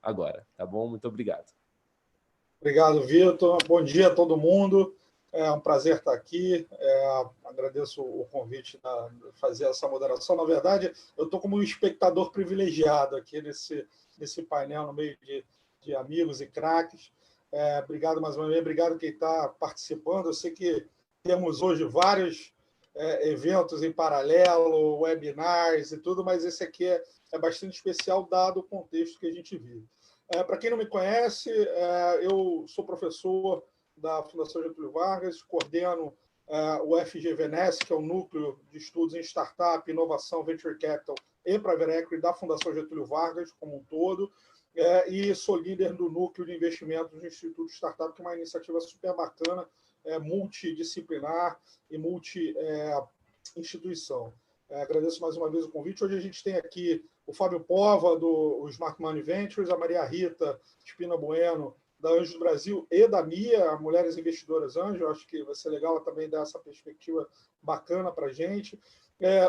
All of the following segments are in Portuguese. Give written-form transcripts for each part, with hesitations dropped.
agora, tá bom? Muito obrigado. Obrigado, Vitor. Bom dia a todo mundo. É um prazer estar aqui. Agradeço o convite de fazer essa moderação. Na verdade, eu estou como um espectador privilegiado aqui nesse painel, no meio de amigos e craques. Obrigado mais uma vez. Obrigado quem está participando. Eu sei que temos hoje vários eventos em paralelo, webinars e tudo, mas esse aqui é bastante especial, dado o contexto que a gente vive. Para quem não me conhece, eu sou professor da Fundação Getúlio Vargas, coordeno o FGVNES, que é o Núcleo de Estudos em Startup, Inovação, Venture Capital e Private Equity da Fundação Getúlio Vargas, como um todo, e sou líder do Núcleo de Investimentos do Instituto Startup, que é uma iniciativa super bacana, multidisciplinar e multi-instituição. Agradeço mais uma vez o convite. Hoje a gente tem aqui o Fábio Pova, do Smart Money Ventures, a Maria Rita Espina Bueno, da Anjos do Brasil, e da MIA, Mulheres Investidoras Anjo. Acho que vai ser legal também dar essa perspectiva bacana para a gente.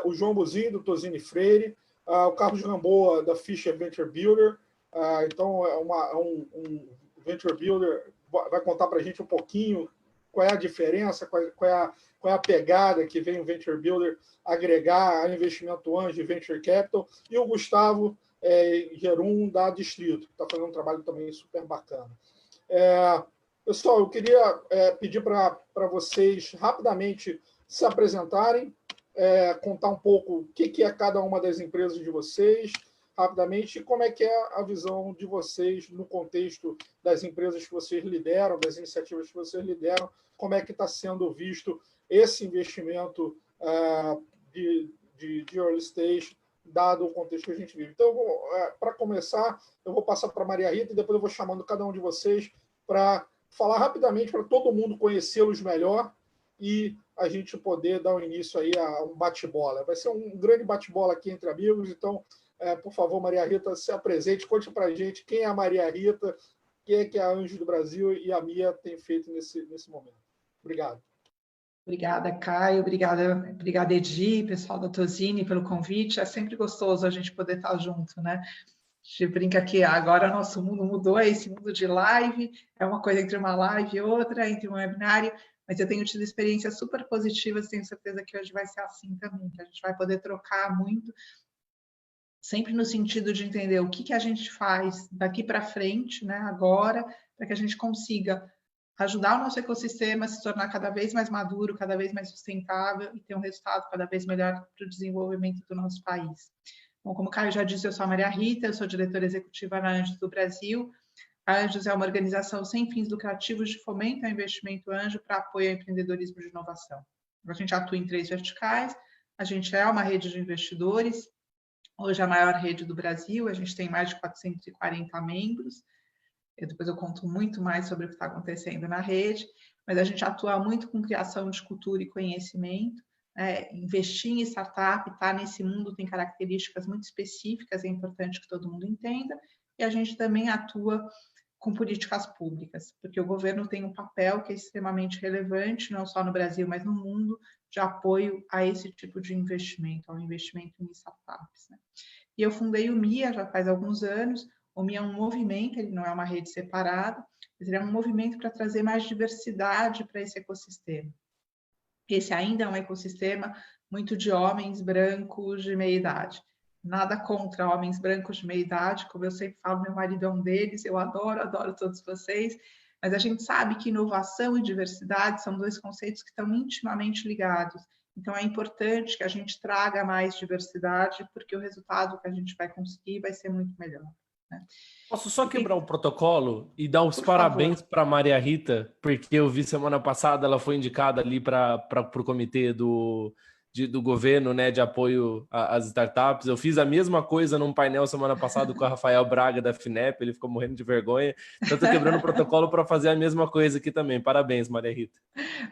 O João Buzinho, do Tosini Freire, o Carlos Gamboa, da Fisher Venture Builder. Então, é um Venture Builder, vai contar para a gente um pouquinho qual é a diferença, qual é a pegada que vem o Venture Builder agregar a investimento anjo e Venture Capital, e o Gustavo Gerum, da Distrito, que está fazendo um trabalho também super bacana. Pessoal, eu queria pedir para vocês rapidamente se apresentarem, contar um pouco o que é cada uma das empresas de vocês, rapidamente, e como é que é a visão de vocês no contexto das empresas que vocês lideram, das iniciativas que vocês lideram, como é que está sendo visto esse investimento de early stage, dado o contexto que a gente vive. Então, para começar, eu vou passar para a Maria Rita e depois eu vou chamando cada um de vocês para falar rapidamente, para todo mundo conhecê-los melhor e a gente poder dar um início aí a um bate-bola. Vai ser um grande bate-bola aqui entre amigos, então, por favor, Maria Rita, se apresente, conte para a gente quem é a Maria Rita, quem é que a Anjos do Brasil e a MIA tem feito nesse momento. Obrigado. Obrigada, Caio. Obrigada, Edi, pessoal da Tosini, pelo convite. É sempre gostoso a gente poder estar junto, né? A gente brinca que agora nosso mundo mudou, esse mundo de live, é uma coisa entre uma live e outra, entre um webinário, mas eu tenho tido experiências super positivas, tenho certeza que hoje vai ser assim também, que a gente vai poder trocar muito, sempre no sentido de entender o que a gente faz daqui para frente, né, agora, para que a gente consiga ajudar o nosso ecossistema a se tornar cada vez mais maduro, cada vez mais sustentável e ter um resultado cada vez melhor para o desenvolvimento do nosso país. Bom, como o Caio já disse, eu sou a Maria Rita, eu sou diretora executiva na Anjos do Brasil. A Anjos é uma organização sem fins lucrativos de fomento ao investimento anjo para apoio ao empreendedorismo de inovação. A gente atua em 3 verticais, a gente é uma rede de investidores, hoje a maior rede do Brasil, a gente tem mais de 440 membros, depois eu conto muito mais sobre o que está acontecendo na rede, mas a gente atua muito com criação de cultura e conhecimento, investir em startup, estar nesse mundo tem características muito específicas, é importante que todo mundo entenda, e a gente também atua com políticas públicas, porque o governo tem um papel que é extremamente relevante, não só no Brasil, mas no mundo, de apoio a esse tipo de investimento, ao investimento em startups, né? E eu fundei o MIA já faz alguns anos. O MIA é um movimento, ele não é uma rede separada, mas ele é um movimento para trazer mais diversidade para esse ecossistema. Esse ainda é um ecossistema muito de homens brancos de meia idade. Nada contra homens brancos de meia idade, como eu sempre falo, meu marido é um deles, eu adoro todos vocês, mas a gente sabe que inovação e diversidade são 2 conceitos que estão intimamente ligados. Então, é importante que a gente traga mais diversidade, porque o resultado que a gente vai conseguir vai ser muito melhor. Né? Posso só quebrar o protocolo e dar os parabéns para a Maria Rita, porque eu vi semana passada, ela foi indicada ali para o comitê do governo, né, de apoio às startups. Eu fiz a mesma coisa num painel semana passada com o Rafael Braga da FINEP, ele ficou morrendo de vergonha. Então, estou quebrando o protocolo para fazer a mesma coisa aqui também. Parabéns, Maria Rita.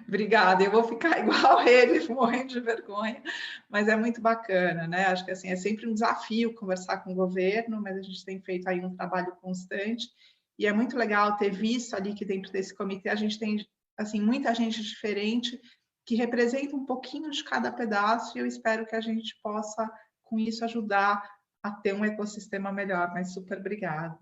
Obrigada, eu vou ficar igual ele, morrendo de vergonha, mas é muito bacana, né? Acho que assim, é sempre um desafio conversar com o governo, mas a gente tem feito aí um trabalho constante, e é muito legal ter visto ali que dentro desse comitê a gente tem assim, muita gente diferente, que representa um pouquinho de cada pedaço, e eu espero que a gente possa, com isso, ajudar a ter um ecossistema melhor, mas super obrigada.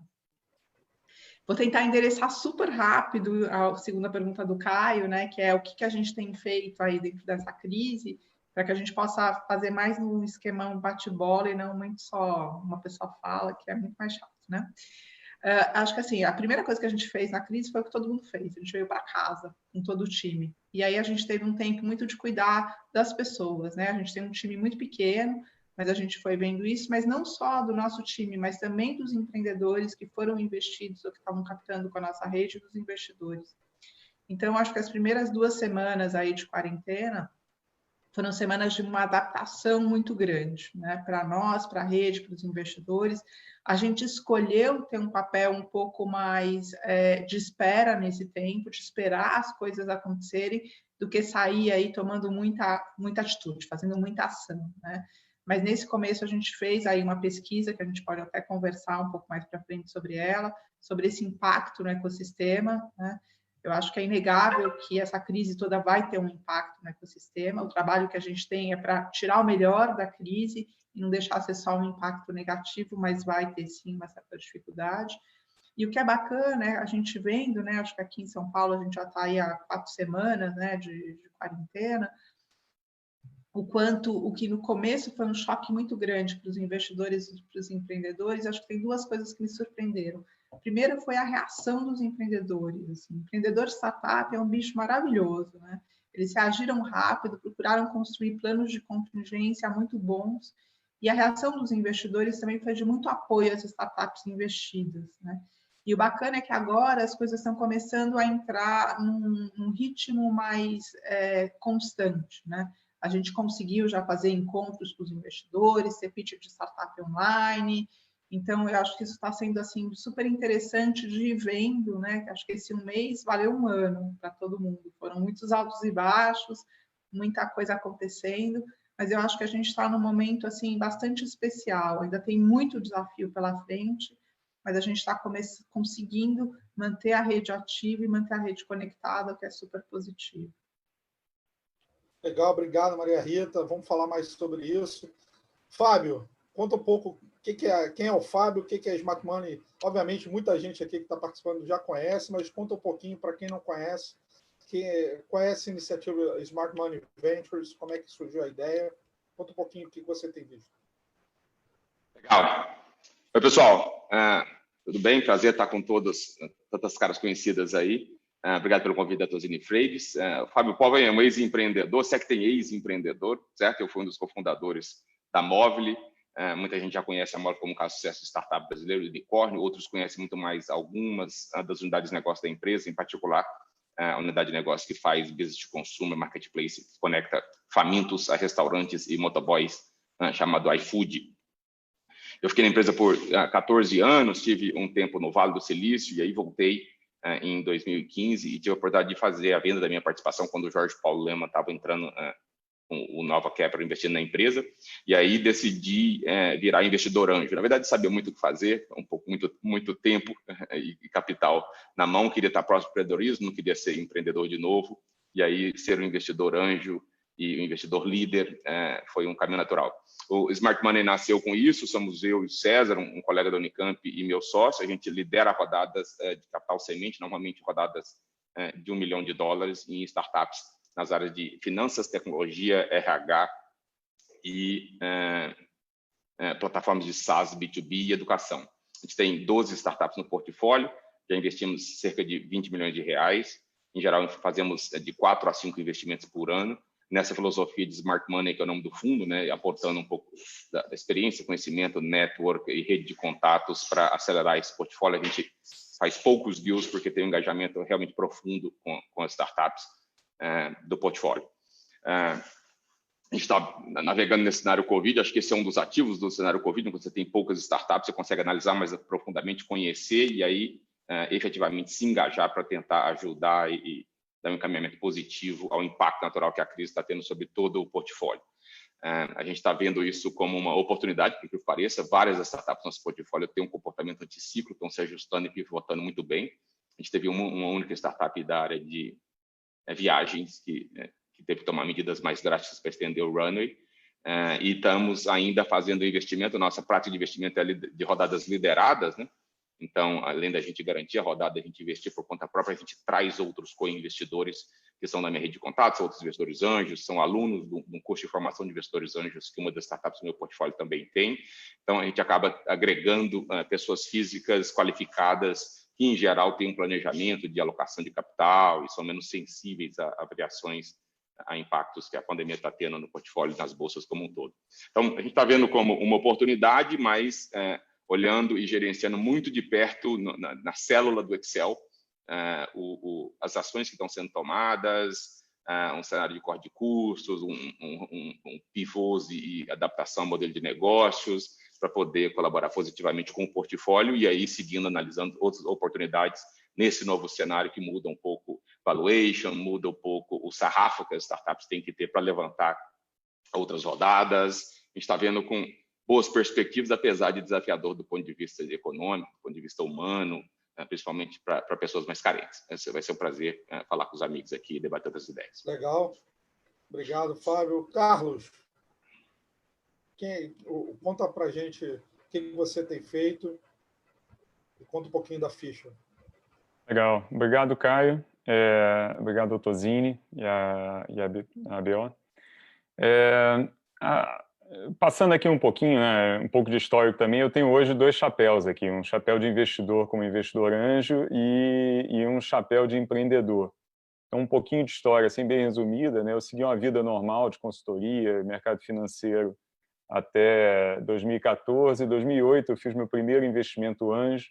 Vou tentar endereçar super rápido a segunda pergunta do Caio, né, que é o que a gente tem feito aí dentro dessa crise, para que a gente possa fazer mais num esquema bate-bola e não muito só uma pessoa fala, que é muito mais chato, né? Acho que assim, a primeira coisa que a gente fez na crise foi o que todo mundo fez. A gente veio para casa com todo o time. E aí a gente teve um tempo muito de cuidar das pessoas, né? A gente tem um time muito pequeno, mas a gente foi vendo isso, mas não só do nosso time, mas também dos empreendedores que foram investidos ou que estavam captando com a nossa rede, dos investidores. Então, acho que as primeiras 2 semanas aí de quarentena foram semanas de uma adaptação muito grande, né? Para nós, para a rede, para os investidores. A gente escolheu ter um papel um pouco mais de espera nesse tempo, de esperar as coisas acontecerem, do que sair aí tomando muita atitude, fazendo muita ação, né? Mas nesse começo a gente fez aí uma pesquisa, que a gente pode até conversar um pouco mais para frente sobre ela, sobre esse impacto no ecossistema, né? Eu acho que é inegável que essa crise toda vai ter um impacto no ecossistema. O trabalho que a gente tem é para tirar o melhor da crise e não deixar ser só um impacto negativo, mas vai ter sim uma certa dificuldade. E o que é bacana é a gente vendo, né? Acho que aqui em São Paulo a gente já está aí há 4 semanas, né, de quarentena. O que no começo foi um choque muito grande para os investidores e para os empreendedores, acho que tem 2 coisas que me surpreenderam. Primeiro foi a reação dos empreendedores. Assim. Empreendedor startup é um bicho maravilhoso, né? Eles reagiram rápido, procuraram construir planos de contingência muito bons, e a reação dos investidores também foi de muito apoio às startups investidas, né? E o bacana é que agora as coisas estão começando a entrar num ritmo mais constante, né? A gente conseguiu já fazer encontros com os investidores, ter pitch de startup online. Então, eu acho que isso está sendo assim super interessante de ir vendo, né? Acho que esse 1 mês valeu 1 ano para todo mundo. Foram muitos altos e baixos, muita coisa acontecendo, mas eu acho que a gente está num momento assim bastante especial. Ainda tem muito desafio pela frente, mas a gente está conseguindo manter a rede ativa e manter a rede conectada, o que é super positivo. Legal, obrigado, Maria Rita. Vamos falar mais sobre isso. Fábio, conta um pouco quem é o Fábio, o que é a Smart Money. Obviamente, muita gente aqui que está participando já conhece, mas conta um pouquinho para quem não conhece, qual é essa iniciativa Smart Money Ventures, como é que surgiu a ideia. Conta um pouquinho o que você tem visto. Legal. Oi, pessoal. Tudo bem? Prazer estar com tantas caras conhecidas aí. Obrigado pelo convite da Tosini Freires. O Fábio Pova é um ex-empreendedor, se é que tem ex-empreendedor, certo? Eu fui um dos cofundadores da Móvel. Muita gente já conhece a Móvel como um caso de sucesso de startup brasileiro, unicórnio. Outros conhecem muito mais algumas das unidades de negócio da empresa, em particular a unidade de negócio que faz business de consumo, marketplace, que conecta famintos a restaurantes e motoboys, chamado iFood. Eu fiquei na empresa por 14 anos, tive um tempo no Vale do Silício e aí voltei em 2015 e tive a oportunidade de fazer a venda da minha participação quando o Jorge Paulo Lema estava entrando com o Nova Capital investindo na empresa, e aí decidi virar investidor anjo. Na verdade, sabia muito o que fazer, muito tempo e capital na mão, queria estar próximo do empreendedorismo, não queria ser empreendedor de novo, e aí ser um investidor anjo e um investidor líder foi um caminho natural. O Smart Money nasceu com isso, somos eu e o César, um colega da Unicamp e meu sócio, a gente lidera rodadas de capital semente, normalmente rodadas de $1 milhão em startups nas áreas de finanças, tecnologia, RH e plataformas de SaaS, B2B e educação. A gente tem 12 startups no portfólio, já investimos cerca de R$20 milhões. Em geral, fazemos de 4 a 5 investimentos por ano. Nessa filosofia de Smart Money, que é o nome do fundo, né, aportando um pouco da experiência, conhecimento, network e rede de contatos para acelerar esse portfólio. A gente faz poucos deals porque tem um engajamento realmente profundo com as startups do portfólio. A gente está navegando nesse cenário Covid, acho que esse é um dos ativos do cenário Covid, quando você tem poucas startups, você consegue analisar mais profundamente, conhecer e aí efetivamente se engajar para tentar ajudar e dar um encaminhamento positivo ao impacto natural que a crise está tendo sobre todo o portfólio. A gente está vendo isso como uma oportunidade, por que pareça, várias startups no nosso portfólio têm um comportamento anticiclo, estão se ajustando e pivotando muito bem. A gente teve uma única startup da área de viagens que teve que tomar medidas mais drásticas para estender o runway, e estamos ainda fazendo investimento, nossa prática de investimento é de rodadas lideradas, né? Então, além da gente garantir a rodada, a gente investir por conta própria, a gente traz outros co-investidores que são da minha rede de contatos, outros investidores anjos, são alunos de um curso de formação de investidores anjos que uma das startups do meu portfólio também tem. Então, a gente acaba agregando pessoas físicas qualificadas que, em geral, têm um planejamento de alocação de capital e são menos sensíveis a variações, a impactos que a pandemia está tendo no portfólio nas bolsas como um todo. Então, a gente está vendo como uma oportunidade, mas olhando e gerenciando muito de perto na célula do Excel as ações que estão sendo tomadas, um cenário de corte de custos, um PIFOs e adaptação ao modelo de negócios, para poder colaborar positivamente com o portfólio e aí seguindo, analisando outras oportunidades nesse novo cenário que muda um pouco valuation, muda um pouco o sarrafo que as startups têm que ter para levantar outras rodadas. A gente está vendo com boas perspectivas, apesar de desafiador do ponto de vista econômico, do ponto de vista humano, principalmente para pessoas mais carentes. Vai ser um prazer falar com os amigos aqui e debater outras ideias. Legal. Obrigado, Fábio. Carlos, conta para a gente o que você tem feito e conta um pouquinho da ficha. Legal. Obrigado, Caio. Obrigado ao Tozini e a BO. Passando aqui um pouquinho, né, um pouco de histórico também, eu tenho hoje 2 chapéus aqui, um chapéu de investidor como investidor anjo e um chapéu de empreendedor. Então, um pouquinho de história, assim, bem resumida, né? Eu segui uma vida normal de consultoria, mercado financeiro até 2014. Em 2008, eu fiz meu primeiro investimento anjo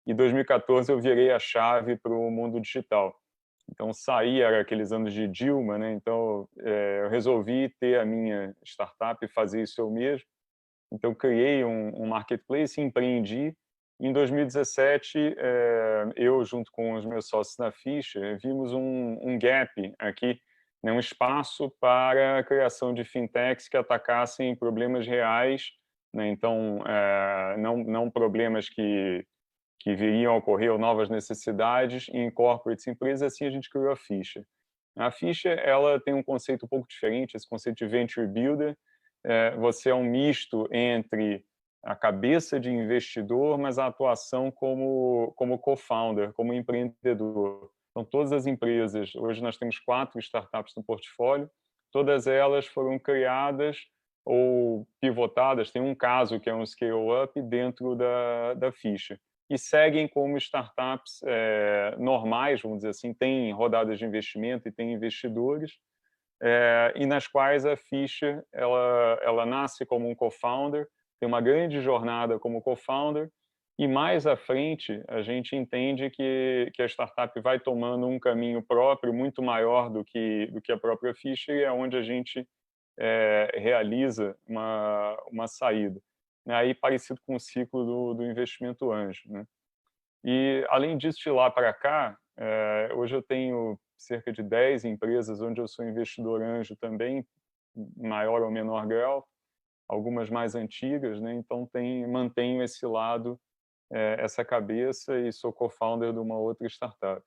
e em 2014 eu virei a chave para o mundo digital. Então, era aqueles anos de Dilma, né? Então, eu resolvi ter a minha startup e fazer isso eu mesmo. Então, criei um marketplace e empreendi. Em 2017, eu, junto com os meus sócios na Ficha, vimos um gap aqui, né? Um espaço para a criação de fintechs que atacassem problemas reais, né? Então, não problemas que viriam a ocorrer ou novas necessidades em corporates, empresas, assim a gente criou a Ficha. A Ficha, ela tem um conceito um pouco diferente, esse conceito de venture builder. Você é um misto entre a cabeça de investidor, mas a atuação como co-founder, como empreendedor. Então, todas as empresas, hoje nós temos 4 startups no portfólio, todas elas foram criadas ou pivotadas, tem um caso que é um scale-up dentro da Ficha, e seguem como startups normais, vamos dizer assim, tem rodadas de investimento e tem investidores, e nas quais a Ficha ela nasce como um co-founder, tem uma grande jornada como co-founder, e mais à frente a gente entende que a startup vai tomando um caminho próprio, muito maior do que a própria Ficha, e é onde a gente realiza uma saída. Aí parecido com o ciclo do investimento anjo, né? E, além disso, de lá para cá, hoje eu tenho cerca de 10 empresas onde eu sou investidor anjo também, maior ou menor grau, algumas mais antigas, né? Então mantenho esse lado, essa cabeça, e sou co-founder de uma outra startup.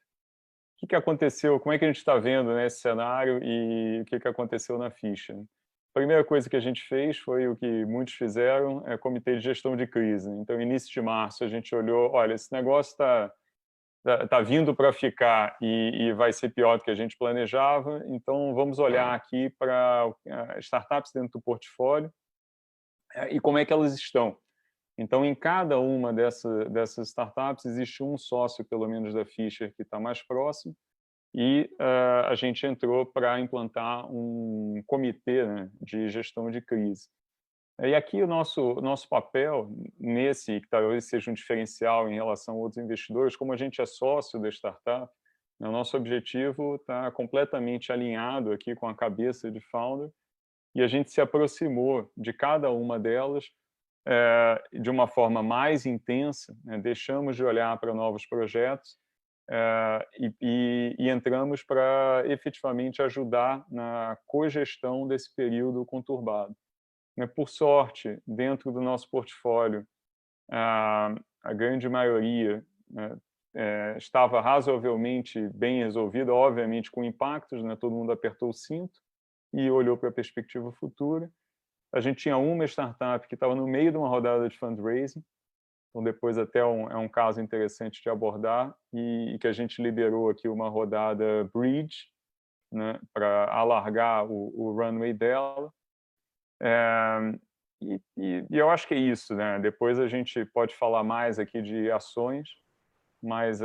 O que aconteceu? Como é que a gente está vendo, né, esse cenário e o que aconteceu na Ficha? A primeira coisa que a gente fez foi o que muitos fizeram, comitê de gestão de crise. Então, início de março, a gente olhou, olha, esse negócio está vindo para ficar e vai ser pior do que a gente planejava, então vamos olhar aqui para startups dentro do portfólio e como é que elas estão. Então, em cada uma dessas startups, existe um sócio, pelo menos, da Ficha que está mais próximo, e a gente entrou para implantar um comitê, né, de gestão de crise. E aqui o nosso papel nesse, que talvez seja um diferencial em relação a outros investidores, como a gente é sócio da startup, né, o nosso objetivo está completamente alinhado aqui com a cabeça de founder, e a gente se aproximou de cada uma delas de uma forma mais intensa, né, deixamos de olhar para novos projetos e entramos para efetivamente ajudar na cogestão desse período conturbado. Por sorte, dentro do nosso portfólio, a grande maioria, né, estava razoavelmente bem resolvida, obviamente com impactos, né, todo mundo apertou o cinto e olhou para a perspectiva futura. A gente tinha uma startup que estava no meio de uma rodada de fundraising, Então, depois até é um caso interessante de abordar e que a gente liderou aqui uma rodada Bridge, né, para alargar o runway dela. E eu acho que é isso, né? Depois a gente pode falar mais aqui de ações, mas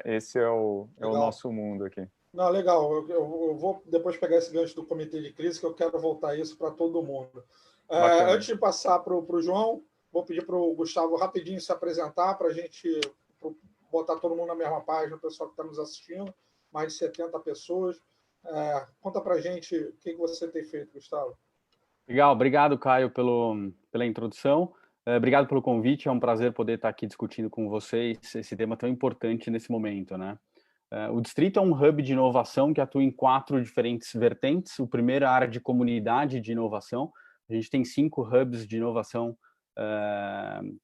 esse é o nosso mundo aqui. Não, legal. Eu vou depois pegar esse gancho do comitê de crise, que eu quero voltar isso para todo mundo. Antes de passar para o João, vou pedir para o Gustavo rapidinho se apresentar para a gente botar todo mundo na mesma página, o pessoal que está nos assistindo, mais de 70 pessoas. Conta para a gente o que você tem feito, Gustavo. Legal, obrigado, Caio, pela introdução. Obrigado pelo convite, é um prazer poder estar aqui discutindo com vocês esse tema tão importante nesse momento, né? O Distrito é um hub de inovação que atua em 4 diferentes vertentes. O primeiro é a área de comunidade de inovação. A gente tem 5 hubs de inovação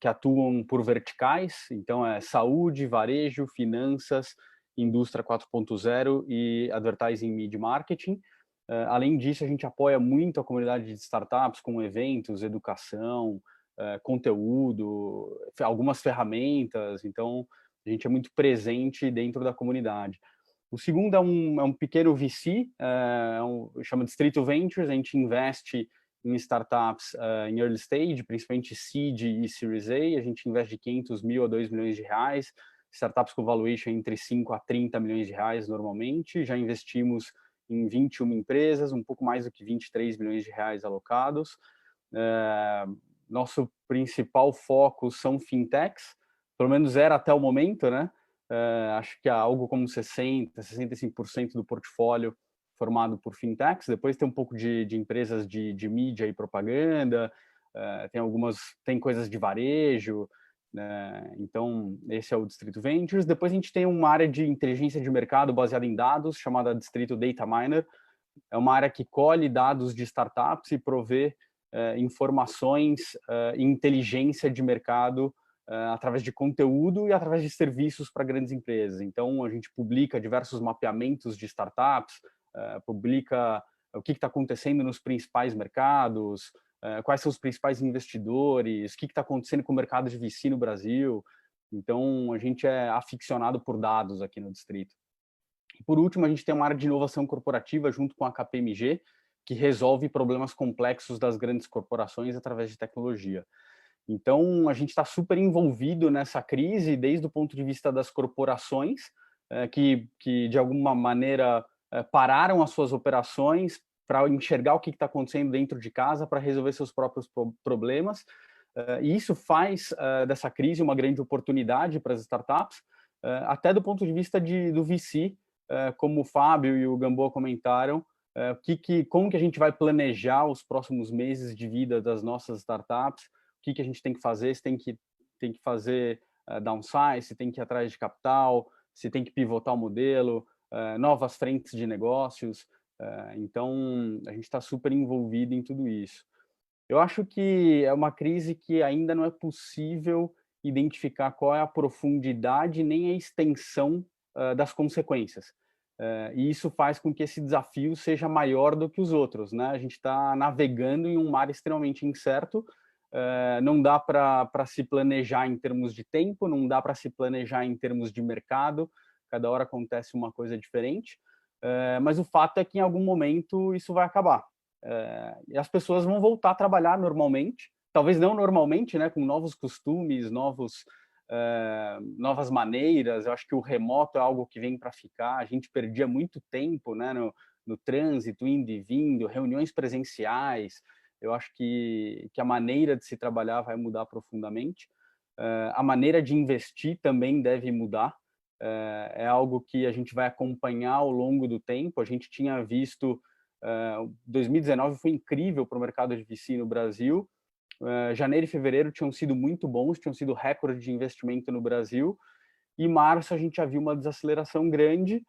que atuam por verticais. Então, é saúde, varejo, finanças, indústria 4.0 e advertising, media marketing. Além disso, a gente apoia muito a comunidade de startups com eventos, educação, conteúdo, algumas ferramentas. Então, a gente é muito presente dentro da comunidade. O segundo é um pequeno VC, chama Distrito Ventures. A gente investe em startups em early stage, principalmente seed e Series A. A gente investe de 500 mil a 2 milhões de reais, startups com valuation entre 5 a 30 milhões de reais normalmente. Já investimos em 21 empresas, um pouco mais do que 23 milhões de reais alocados. Nosso principal foco são fintechs, pelo menos era até o momento, né? Acho que há algo como 65% do portfólio formado por fintechs. Depois tem um pouco de empresas de mídia e propaganda, tem coisas de varejo, então esse é o Distrito Ventures. Depois a gente tem uma área de inteligência de mercado baseada em dados, chamada Distrito Data Miner. É uma área que colhe dados de startups e provê informações e inteligência de mercado através de conteúdo e através de serviços para grandes empresas. Então, a gente publica diversos mapeamentos de startups, publica o que está acontecendo nos principais mercados, quais são os principais investidores, o que está acontecendo com o mercado de VC no Brasil. Então, a gente é aficionado por dados aqui no Distrito. E, por último, a gente tem uma área de inovação corporativa junto com a KPMG, que resolve problemas complexos das grandes corporações através de tecnologia. Então, a gente está super envolvido nessa crise desde o ponto de vista das corporações, que de alguma maneira pararam as suas operações para enxergar o que está acontecendo dentro de casa, para resolver seus próprios problemas. E isso faz dessa crise uma grande oportunidade para as startups, até do ponto de vista do VC, como o Fábio e o Gamboa comentaram, como que a gente vai planejar os próximos meses de vida das nossas startups, o que a gente tem que fazer, se tem que fazer downsize, se tem que ir atrás de capital, se tem que pivotar o modelo, novas frentes de negócios. Então, a gente está super envolvido em tudo isso. Eu acho que é uma crise que ainda não é possível identificar qual é a profundidade nem a extensão das consequências. E isso faz com que esse desafio seja maior do que os outros, né? A gente está navegando em um mar extremamente incerto, não dá para se planejar em termos de tempo, não dá para se planejar em termos de mercado, cada hora acontece uma coisa diferente, mas o fato é que em algum momento isso vai acabar. E as pessoas vão voltar a trabalhar normalmente, talvez não normalmente, né, com novos costumes, novas maneiras. Eu acho que o remoto é algo que vem para ficar. A gente perdia muito tempo, né, no trânsito, indo e vindo, reuniões presenciais. Eu acho que a maneira de se trabalhar vai mudar profundamente. A maneira de investir também deve mudar. É algo que a gente vai acompanhar ao longo do tempo. A gente tinha visto... 2019 foi incrível para o mercado de VC no Brasil. Janeiro e fevereiro tinham sido muito bons, tinham sido recorde de investimento no Brasil. E março a gente já viu uma desaceleração grande,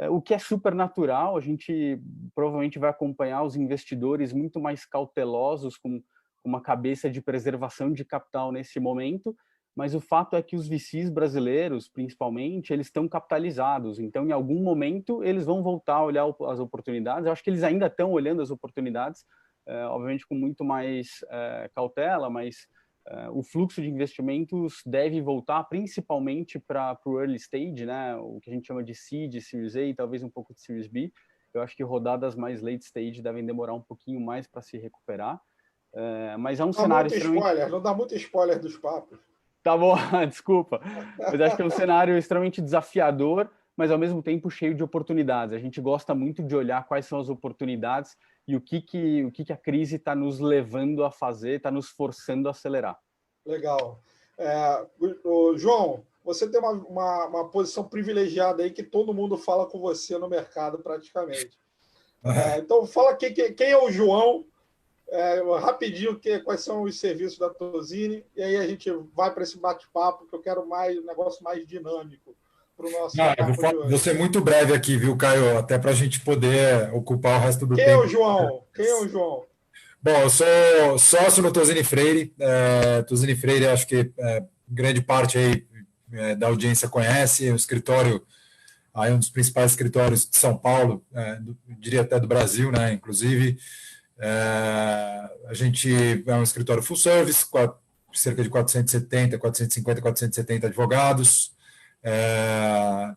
o que é super natural. A gente provavelmente vai acompanhar os investidores muito mais cautelosos, com uma cabeça de preservação de capital nesse momento, mas o fato é que os VCs brasileiros, principalmente, eles estão capitalizados. Então, em algum momento, eles vão voltar a olhar as oportunidades. Eu acho que eles ainda estão olhando as oportunidades, obviamente com muito mais cautela, mas o fluxo de investimentos deve voltar principalmente para o early stage, né? O que a gente chama de seed, Series A e talvez um pouco de Series B. Eu acho que rodadas mais late stage devem demorar um pouquinho mais para se recuperar. Mas é um cenário extremamente... Não dá muito spoiler dos papos. Tá bom, desculpa. Mas acho que é um cenário extremamente desafiador, mas ao mesmo tempo cheio de oportunidades. A gente gosta muito de olhar quais são as oportunidades e o que a crise está nos levando a fazer, está nos forçando a acelerar. Legal. João, você tem uma posição privilegiada aí que todo mundo fala com você no mercado praticamente. Então, fala quem é o João, rapidinho quais são os serviços da Tozini, e aí a gente vai para esse bate-papo, que eu quero um negócio mais dinâmico para o nosso eu vou ser muito breve aqui, viu, Caio? Até para a gente poder ocupar o resto do tempo. Quem é o João? Bom, eu sou sócio no Tozini Freire. Tozini Freire, acho que grande parte aí da audiência conhece. O escritório, aí um dos principais escritórios de São Paulo, diria até do Brasil, né? Inclusive, a gente é um escritório full service, cerca de 450 advogados.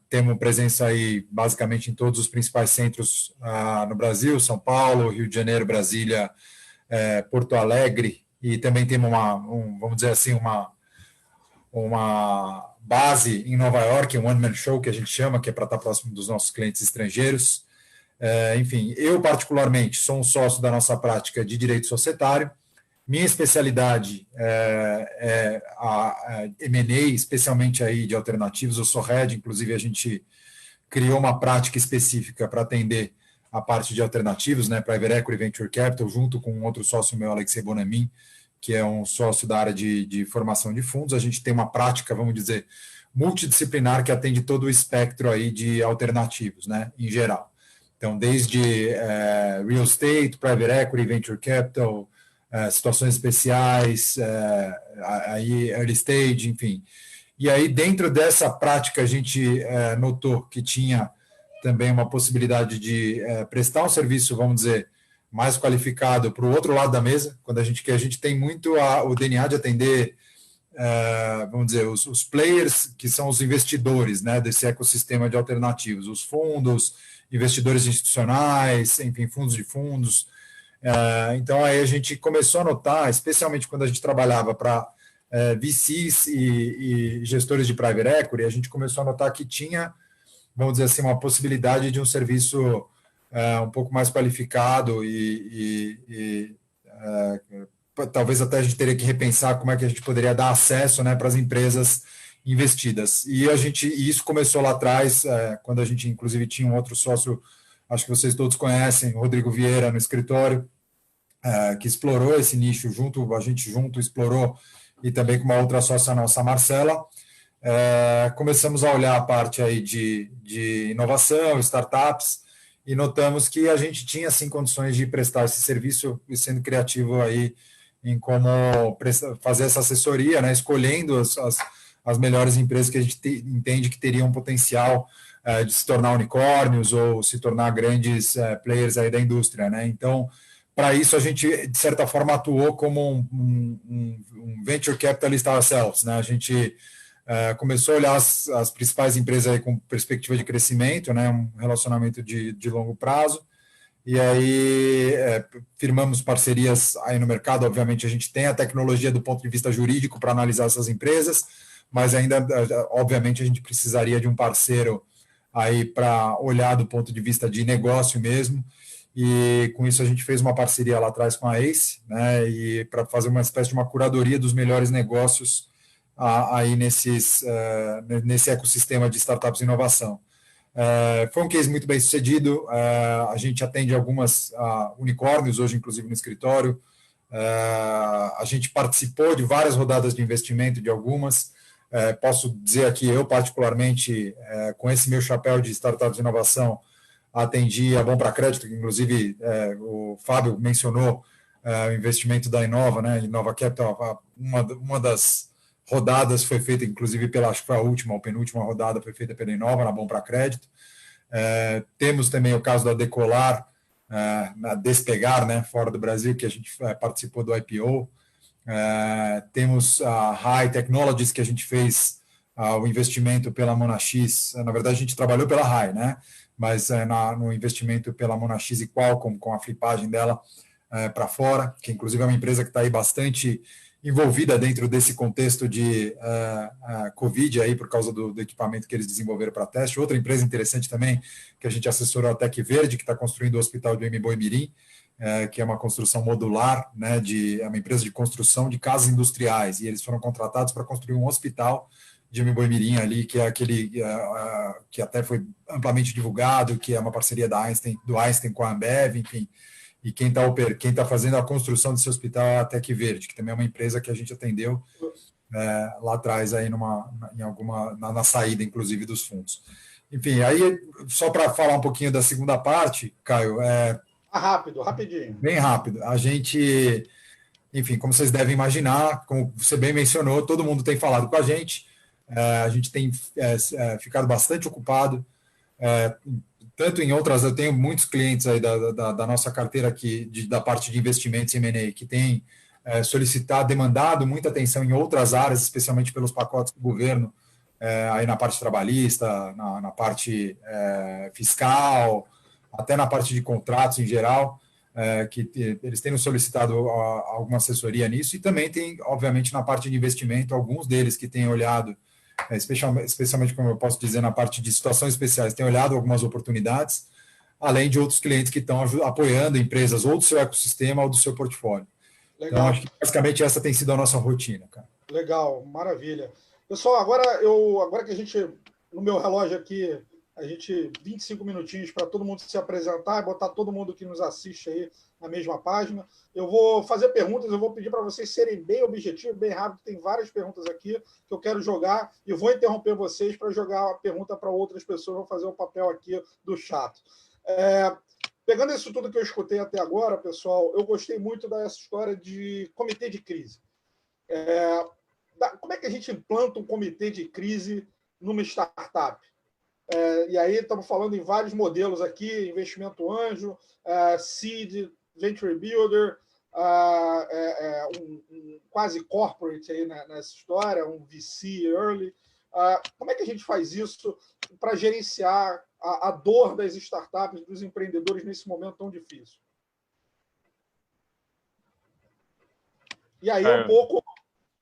Temos presença aí basicamente em todos os principais centros no Brasil, São Paulo, Rio de Janeiro, Brasília, Porto Alegre, e também temos vamos dizer assim, uma base em Nova York, um one-man show que a gente chama, que é para estar próximo dos nossos clientes estrangeiros. Enfim, eu particularmente sou um sócio da nossa prática de direito societário. Minha especialidade é a M&A, especialmente aí de alternativos. Eu sou head, inclusive a gente criou uma prática específica para atender a parte de alternativos, né, Private Equity Venture Capital, junto com um outro sócio meu, Alexei Bonamin, que é um sócio da área de formação de fundos. A gente tem uma prática, vamos dizer, multidisciplinar que atende todo o espectro aí de alternativos, né, em geral. Então, desde real estate, private equity, venture capital, situações especiais, aí early stage, enfim. E aí, dentro dessa prática, a gente notou que tinha também uma possibilidade de prestar um serviço, vamos dizer, mais qualificado para o outro lado da mesa, quando a gente tem muito o DNA de atender, vamos dizer, os players, que são os investidores, né, desse ecossistema de alternativos, os fundos, investidores institucionais, enfim, fundos de fundos. Então, aí a gente começou a notar, especialmente quando a gente trabalhava para VCs e gestores de private equity, a gente começou a notar que tinha, vamos dizer assim, uma possibilidade de um serviço um pouco mais qualificado e talvez até a gente teria que repensar como é que a gente poderia dar acesso, né, para as empresas investidas. E isso começou lá atrás, quando a gente, inclusive, tinha um outro sócio, acho que vocês todos conhecem, Rodrigo Vieira, no escritório, que explorou esse nicho a gente explorou, e também com uma outra sócia nossa, Marcela. Começamos a olhar a parte aí de inovação, startups, e notamos que a gente tinha, sim, condições de prestar esse serviço e sendo criativo aí em como fazer essa assessoria, né, escolhendo as melhores empresas que a gente entende que teriam um potencial de se tornar unicórnios ou se tornar grandes players aí da indústria, né? Então, para isso, a gente, de certa forma, atuou como um venture capitalist ourselves, né? A gente começou a olhar as principais empresas aí com perspectiva de crescimento, né? Um relacionamento de longo prazo, e aí firmamos parcerias aí no mercado. Obviamente, a gente tem a tecnologia do ponto de vista jurídico para analisar essas empresas, mas ainda, obviamente, a gente precisaria de um parceiro aí para olhar do ponto de vista de negócio mesmo, e com isso a gente fez uma parceria lá atrás com a ACE, né, e para fazer uma espécie de uma curadoria dos melhores negócios aí nesse ecossistema de startups e inovação. Foi um case muito bem sucedido. A gente atende algumas unicórnios hoje, inclusive no escritório. A gente participou de várias rodadas de investimento de algumas. Posso dizer aqui, eu particularmente, com esse meu chapéu de startups de inovação, atendi a Bom para Crédito, que inclusive o Fábio mencionou o investimento da Inova, né? Inova Capital. Uma das rodadas foi feita, inclusive, acho que foi a última ou penúltima rodada, foi feita pela Inova, na Bom para Crédito. Temos também o caso da Decolar, na Despegar, né, fora do Brasil, que a gente participou do IPO. Temos a High Technologies, que a gente fez o investimento pela Monax. Na verdade, a gente trabalhou pela High, né? Mas no investimento pela Monax e Qualcomm, com a flipagem dela para fora, que inclusive é uma empresa que está aí bastante envolvida dentro desse contexto de Covid, aí, por causa do equipamento que eles desenvolveram para teste. Outra empresa interessante também, que a gente assessorou, a Tec Verde, que está construindo o hospital de Mboi-Mirim, que é uma construção modular, né, é uma empresa de construção de casas industriais, e eles foram contratados para construir um hospital de Mboi-Mirim ali, que é aquele que até foi amplamente divulgado, que é uma parceria do Einstein com a Ambev, enfim. E quem está fazendo a construção desse hospital é a Tec Verde, que também é uma empresa que a gente atendeu lá atrás, aí na saída, inclusive, dos fundos. Enfim, aí, só para falar um pouquinho da segunda parte, Caio... rapidinho. Bem rápido. A gente, enfim, como vocês devem imaginar, como você bem mencionou, todo mundo tem falado com a gente tem ficado bastante ocupado, tanto em outras, eu tenho muitos clientes aí da nossa carteira aqui, da parte de investimentos em M&A, que tem demandado muita atenção em outras áreas, especialmente pelos pacotes do governo, aí na parte trabalhista, na parte fiscal, até na parte de contratos em geral, que eles têm nos solicitado alguma assessoria nisso, e também tem, obviamente, na parte de investimento, alguns deles que têm olhado, especialmente, como eu posso dizer, na parte de situações especiais, têm olhado algumas oportunidades, além de outros clientes que estão apoiando empresas ou do seu ecossistema ou do seu portfólio. Legal. Então, acho que basicamente essa tem sido a nossa rotina, cara. Legal, maravilha. Pessoal, agora que a gente, no meu relógio aqui, 25 minutinhos para todo mundo se apresentar e botar todo mundo que nos assiste aí na mesma página. Eu vou fazer perguntas, eu vou pedir para vocês serem bem objetivos, bem rápido. Tem várias perguntas aqui que eu quero jogar e vou interromper vocês para jogar a pergunta para outras pessoas. Vou fazer o papel aqui do chato. Pegando isso tudo que eu escutei até agora, pessoal, eu gostei muito dessa história de comitê de crise. Como é que a gente implanta um comitê de crise numa startup? E aí estamos falando em vários modelos aqui, investimento anjo, seed, venture builder, um quase corporate aí nessa história, um VC early. Como é que a gente faz isso para gerenciar a dor das startups, dos empreendedores nesse momento tão difícil? E aí um pouco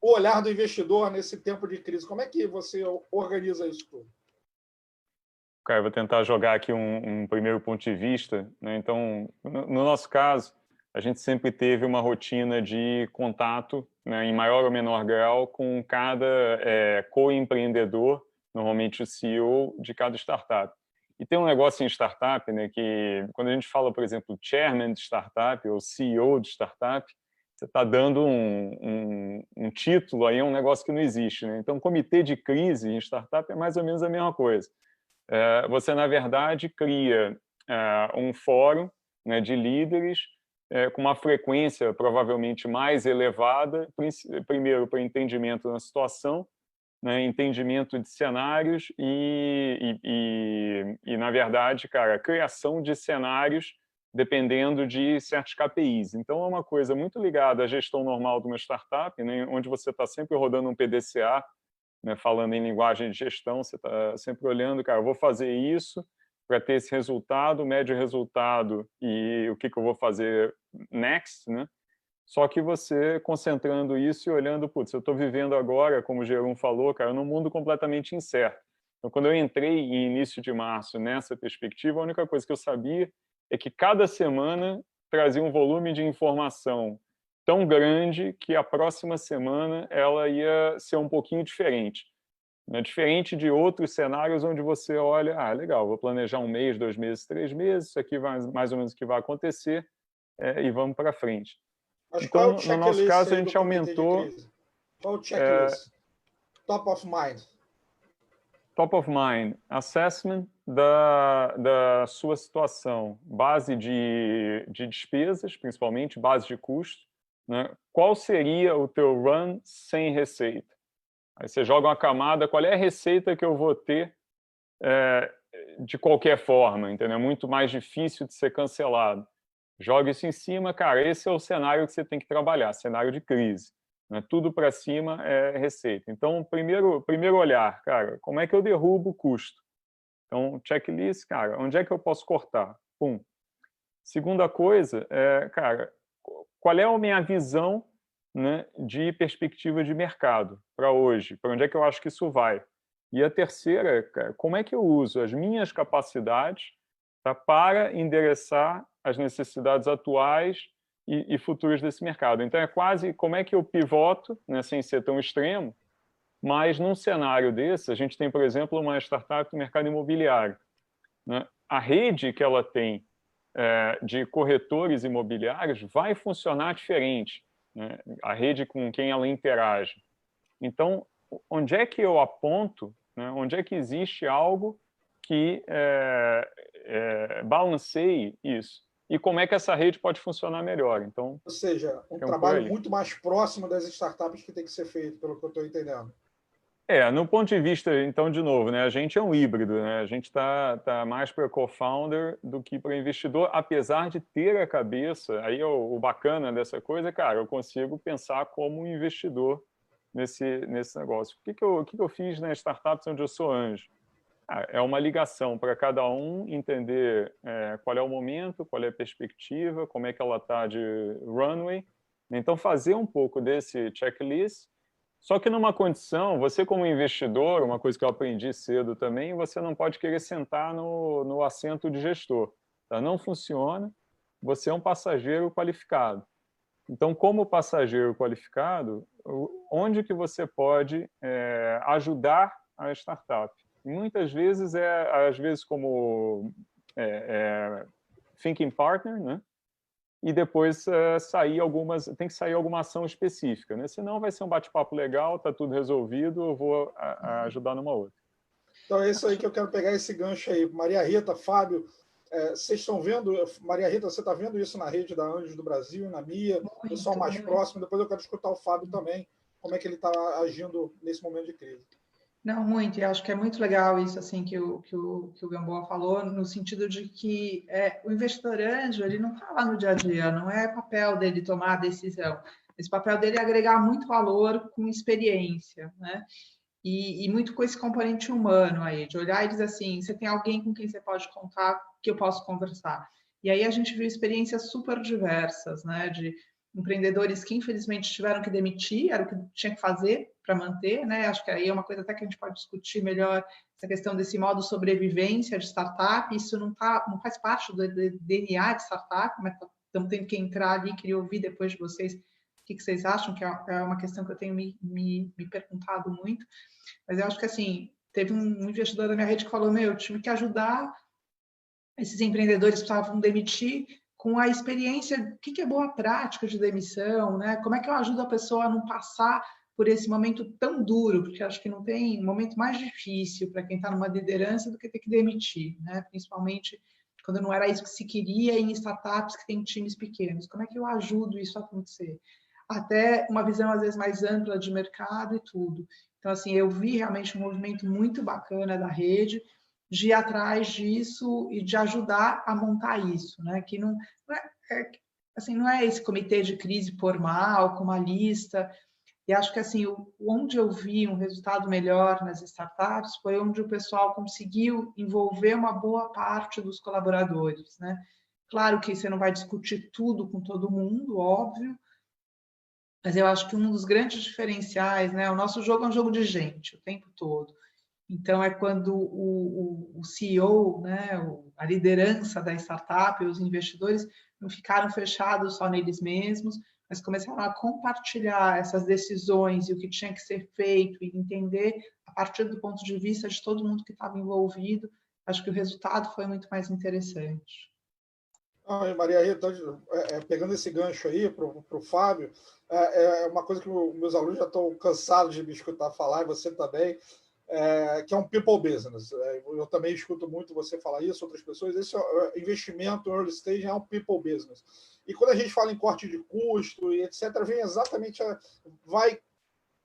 o olhar do investidor nesse tempo de crise. Como é que você organiza isso tudo? Eu vou tentar jogar aqui um primeiro ponto de vista, né? Então, no nosso caso, a gente sempre teve uma rotina de contato, né, em maior ou menor grau, com cada co-empreendedor, normalmente o CEO de cada startup. E tem um negócio em startup, né, que quando a gente fala, por exemplo, chairman de startup ou CEO de startup, você está dando um título aí, é um negócio que não existe, né? Então, comitê de crise em startup é mais ou menos a mesma coisa. Você, na verdade, cria um fórum, né, de líderes com uma frequência provavelmente mais elevada, primeiro para entendimento da situação, né, entendimento de cenários e, na verdade, cara, criação de cenários dependendo de certos KPIs. Então, é uma coisa muito ligada à gestão normal de uma startup, né, onde você está sempre rodando um PDCA, né, falando em linguagem de gestão, você está sempre olhando, cara, eu vou fazer isso para ter esse resultado, médio resultado e o que eu vou fazer next, né? Só que você concentrando isso e olhando, putz, eu estou vivendo agora, como o Jeroen falou, cara, num mundo completamente incerto. Então, quando eu entrei em início de março nessa perspectiva, a única coisa que eu sabia é que cada semana trazia um volume de informação tão grande que a próxima semana ela ia ser um pouquinho diferente. Né? Diferente de outros cenários onde você olha, legal, vou planejar 1 mês, 2 meses, 3 meses, isso aqui vai mais ou menos o que vai acontecer e vamos para frente. Mas então, no nosso caso, a gente aumentou... Qual o checklist? Top of mind. Top of mind, assessment da sua situação, base de despesas, principalmente, base de custo. Né? Qual seria o teu run sem receita? Aí você joga uma camada, qual é a receita que eu vou ter de qualquer forma, entendeu? É muito mais difícil de ser cancelado. Joga isso em cima, cara, esse é o cenário que você tem que trabalhar, cenário de crise. né? Tudo para cima é receita. Então, primeiro olhar, cara, como é que eu derrubo o custo? Então, checklist, cara, onde é que eu posso cortar? Pum. Segunda coisa, cara, qual é a minha visão, né, de perspectiva de mercado para hoje? Para onde é que eu acho que isso vai? E a terceira, cara, como é que eu uso as minhas capacidades, tá, para endereçar as necessidades atuais e futuras desse mercado? Então, é quase como é que eu pivoto, né, sem ser tão extremo, mas num cenário desse, a gente tem, por exemplo, uma startup do mercado imobiliário, né? A rede que ela tem de corretores imobiliários vai funcionar diferente, né? A rede com quem ela interage. Então, onde é que eu aponto, né? Onde é que existe algo que balanceie isso? E como é que essa rede pode funcionar melhor? Então, ou seja, um trabalho muito mais próximo das startups que tem que ser feito, pelo que eu estou entendendo. No ponto de vista, então, de novo, né, a gente é um híbrido, né? A gente está mais para co-founder do que para investidor, apesar de ter a cabeça, aí o bacana dessa coisa, cara, eu consigo pensar como um investidor nesse negócio. O que eu fiz nas startups onde eu sou anjo? É uma ligação para cada um entender qual é o momento, qual é a perspectiva, como é que ela está de runway. Então, fazer um pouco desse checklist. Só que numa condição, você como investidor, uma coisa que eu aprendi cedo também, você não pode querer sentar no assento de gestor. Tá? Não funciona, você é um passageiro qualificado. Então, como passageiro qualificado, onde que você pode ajudar a startup? E muitas vezes às vezes como thinking partner, né? E depois tem que sair alguma ação específica, né? Senão vai ser um bate-papo legal, está tudo resolvido, eu vou ajudar numa outra. Então é isso aí que eu quero pegar esse gancho aí. Maria Rita, Fábio, vocês estão vendo, Maria Rita, você está vendo isso na rede da Anjos do Brasil, na MIA, pessoal mais próximo, depois eu quero escutar o Fábio também, como é que ele está agindo nesse momento de crise. Não, muito, e acho que é muito legal isso assim que o Gamboa falou, no sentido de que o investidor anjo, ele não está lá no dia a dia, não é papel dele tomar a decisão. Esse papel dele é agregar muito valor com experiência, né? E muito com esse componente humano aí, de olhar e dizer assim, você tem alguém com quem você pode contar, que eu posso conversar. E aí a gente viu experiências super diversas, né? De empreendedores que infelizmente tiveram que demitir, era o que tinha que fazer para manter, né? Acho que aí é uma coisa até que a gente pode discutir melhor, essa questão desse modo sobrevivência de startup, isso não faz parte do DNA de startup, mas estamos tendo que entrar ali, queria ouvir depois de vocês o que vocês acham, que é uma questão que eu tenho me perguntado muito, mas eu acho que assim, teve um investidor da minha rede que falou, eu tive que ajudar esses empreendedores que precisavam demitir com a experiência, o que é boa prática de demissão, né? Como é que eu ajudo a pessoa a não passar por esse momento tão duro, porque acho que não tem momento mais difícil para quem está numa liderança do que ter que demitir, né? Principalmente quando não era isso que se queria em startups que têm times pequenos. Como é que eu ajudo isso a acontecer? Até uma visão, às vezes, mais ampla de mercado e tudo. Então, assim, eu vi realmente um movimento muito bacana da rede, de ir atrás disso e de ajudar a montar isso, né? Que não é esse comitê de crise formal, com uma lista. E acho que assim, onde eu vi um resultado melhor nas startups foi onde o pessoal conseguiu envolver uma boa parte dos colaboradores, né? Claro que você não vai discutir tudo com todo mundo, óbvio, mas eu acho que um dos grandes diferenciais, né? O nosso jogo é um jogo de gente o tempo todo. Então, é quando o CEO, né, a liderança da startup, os investidores, não ficaram fechados só neles mesmos, mas começaram a compartilhar essas decisões e o que tinha que ser feito e entender a partir do ponto de vista de todo mundo que estava envolvido. Acho que o resultado foi muito mais interessante. Maria Rita, pegando esse gancho aí para o Fábio, é uma coisa que meus alunos já estão cansados de me escutar falar, e você também, que é um people business. Eu também escuto muito você falar isso, outras pessoas. Esse investimento early stage é um people business. E quando a gente fala em corte de custo e etc., vem exatamente, vai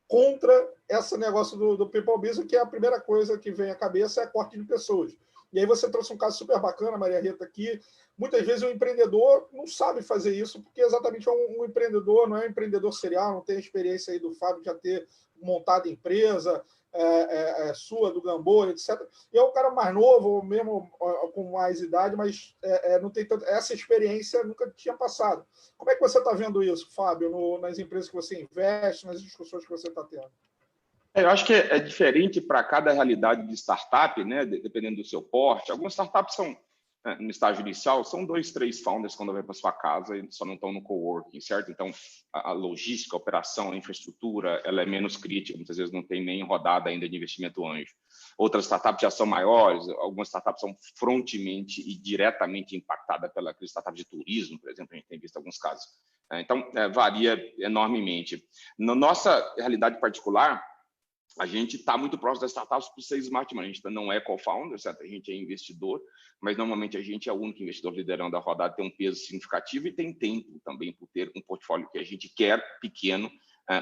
contra esse negócio do people business, que é a primeira coisa que vem à cabeça, é corte de pessoas. E aí você trouxe um caso super bacana, Maria Rita, aqui. Muitas vezes o empreendedor não sabe fazer isso, porque exatamente é um empreendedor, não é um empreendedor serial, não tem a experiência aí do Fábio de já ter montado empresa, sua, do Gamboa, etc. E é um cara mais novo, mesmo com mais idade, mas não tem tanto, essa experiência nunca tinha passado. Como é que você está vendo isso, Fábio, nas empresas que você investe, nas discussões que você está tendo? Eu acho que é diferente para cada realidade de startup, né? Dependendo do seu porte. Algumas startups são, no estágio inicial, são 2, 3 founders quando vai para sua casa e só não estão no coworking, certo? Então, a logística, a operação, a infraestrutura, ela é menos crítica, muitas vezes não tem nem rodada ainda de investimento anjo. Outras startups já são maiores, algumas startups são frontemente e diretamente impactadas pela crise startup de turismo, por exemplo, a gente tem visto alguns casos. Então, varia enormemente. Na nossa realidade particular, a gente está muito próximo das startups por ser smart money. A gente não é co-founder, certo? A gente é investidor, mas normalmente a gente é o único investidor liderando a rodada, tem um peso significativo e tem tempo também por ter um portfólio que a gente quer pequeno,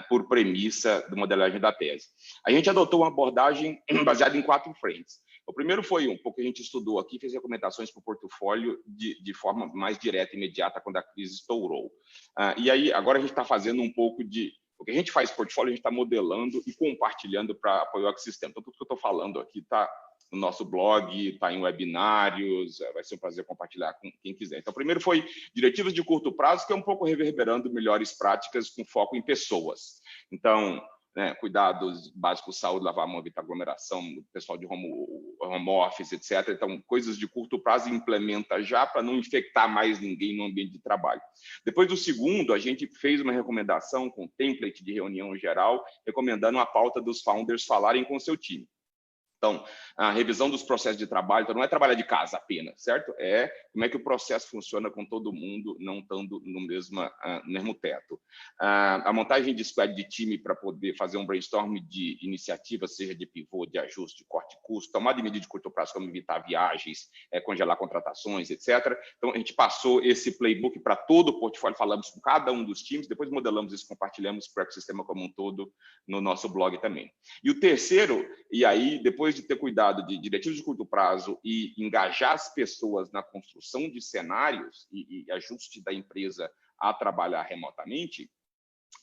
por premissa da modelagem da tese. A gente adotou uma abordagem baseada em 4 frentes. O primeiro foi um pouco que a gente estudou aqui, fez recomendações para o portfólio de forma mais direta e imediata quando a crise estourou. E aí, agora a gente está fazendo um pouco de... O que a gente faz portfólio, a gente está modelando e compartilhando para apoiar o ecossistema. Então, tudo que eu estou falando aqui está no nosso blog, está em webinários, vai ser um prazer compartilhar com quem quiser. Então, primeiro foi diretivas de curto prazo, que é um pouco reverberando melhores práticas com foco em pessoas. Então, cuidados básicos, saúde, lavar a mão, evitar aglomeração, pessoal de home office, etc. Então, coisas de curto prazo implementa já para não infectar mais ninguém no ambiente de trabalho. Depois do segundo, a gente fez uma recomendação com template de reunião geral, recomendando a pauta dos founders falarem com o seu time. Então, a revisão dos processos de trabalho, então não é trabalhar de casa apenas, certo? É como é que o processo funciona com todo mundo, não estando no mesmo teto. A montagem de squad de time para poder fazer um brainstorm de iniciativas, seja de pivô, de ajuste, de corte de custo, tomar de medida de curto prazo, como evitar viagens, congelar contratações, etc. Então, a gente passou esse playbook para todo o portfólio, falamos com cada um dos times, depois modelamos isso, compartilhamos para o ecossistema como um todo no nosso blog também. E o terceiro, e aí, depois de ter cuidado de diretivos de curto prazo e engajar as pessoas na construção de cenários e ajuste da empresa a trabalhar remotamente,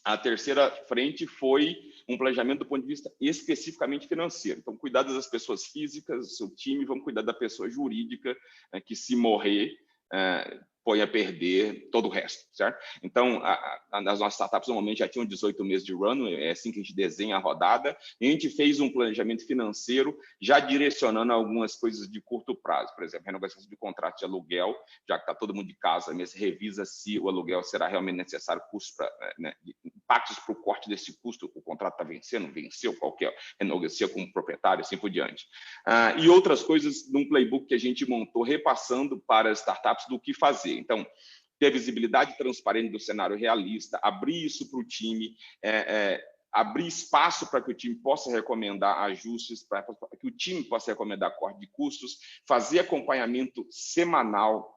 a terceira frente foi um planejamento do ponto de vista especificamente financeiro. Então, cuidar das pessoas físicas, do seu time, vamos cuidar da pessoa jurídica, que se morrer, põe a perder todo o resto, certo? Então, as nossas startups normalmente já tinham 18 meses de runway, é assim que a gente desenha a rodada, e a gente fez um planejamento financeiro já direcionando algumas coisas de curto prazo, por exemplo, renovação de contrato de aluguel, já que está todo mundo de casa mesmo, revisa se o aluguel será realmente necessário, custo impactos para o corte desse custo, o contrato está vencendo, venceu, qualquer, renegocia com o proprietário, assim por diante. E outras coisas num playbook que a gente montou, repassando para as startups do que fazer. Então, ter visibilidade transparente do cenário realista, abrir isso para o time, abrir espaço para que o time possa recomendar ajustes, para que o time possa recomendar corte de custos, fazer acompanhamento semanal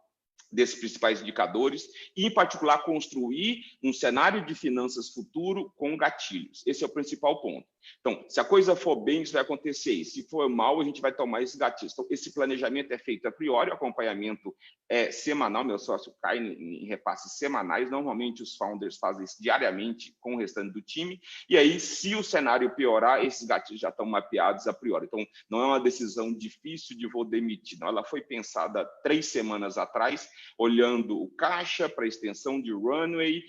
desses principais indicadores e, em particular, construir um cenário de finanças futuro com gatilhos. Esse é o principal ponto. Então, se a coisa for bem, isso vai acontecer. E se for mal, a gente vai tomar esses gatilhos. Então, esse planejamento é feito a priori, o acompanhamento é semanal, meu sócio cai em repasses semanais. Normalmente, os founders fazem isso diariamente com o restante do time. E aí, se o cenário piorar, esses gatilhos já estão mapeados a priori. Então, não é uma decisão difícil de vou demitir. Não, ela foi pensada 3 semanas atrás, olhando o caixa para a extensão de runway,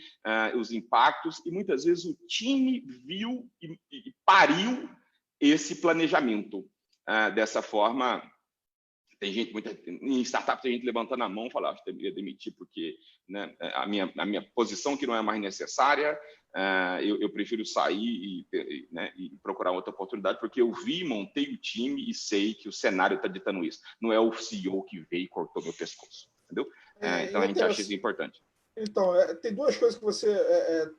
os impactos, e muitas vezes o time viu e pariu esse planejamento. Dessa forma, tem gente, em startup, tem gente levantando a mão e falando, acho que deveria demitir porque, né, a minha posição que não é mais necessária, eu prefiro sair e procurar outra oportunidade, porque eu vi, montei o time e sei que o cenário está ditando isso. Não é o CEO que veio e cortou meu pescoço, entendeu? Então, a gente acha isso importante. Então, tem 2 coisas que você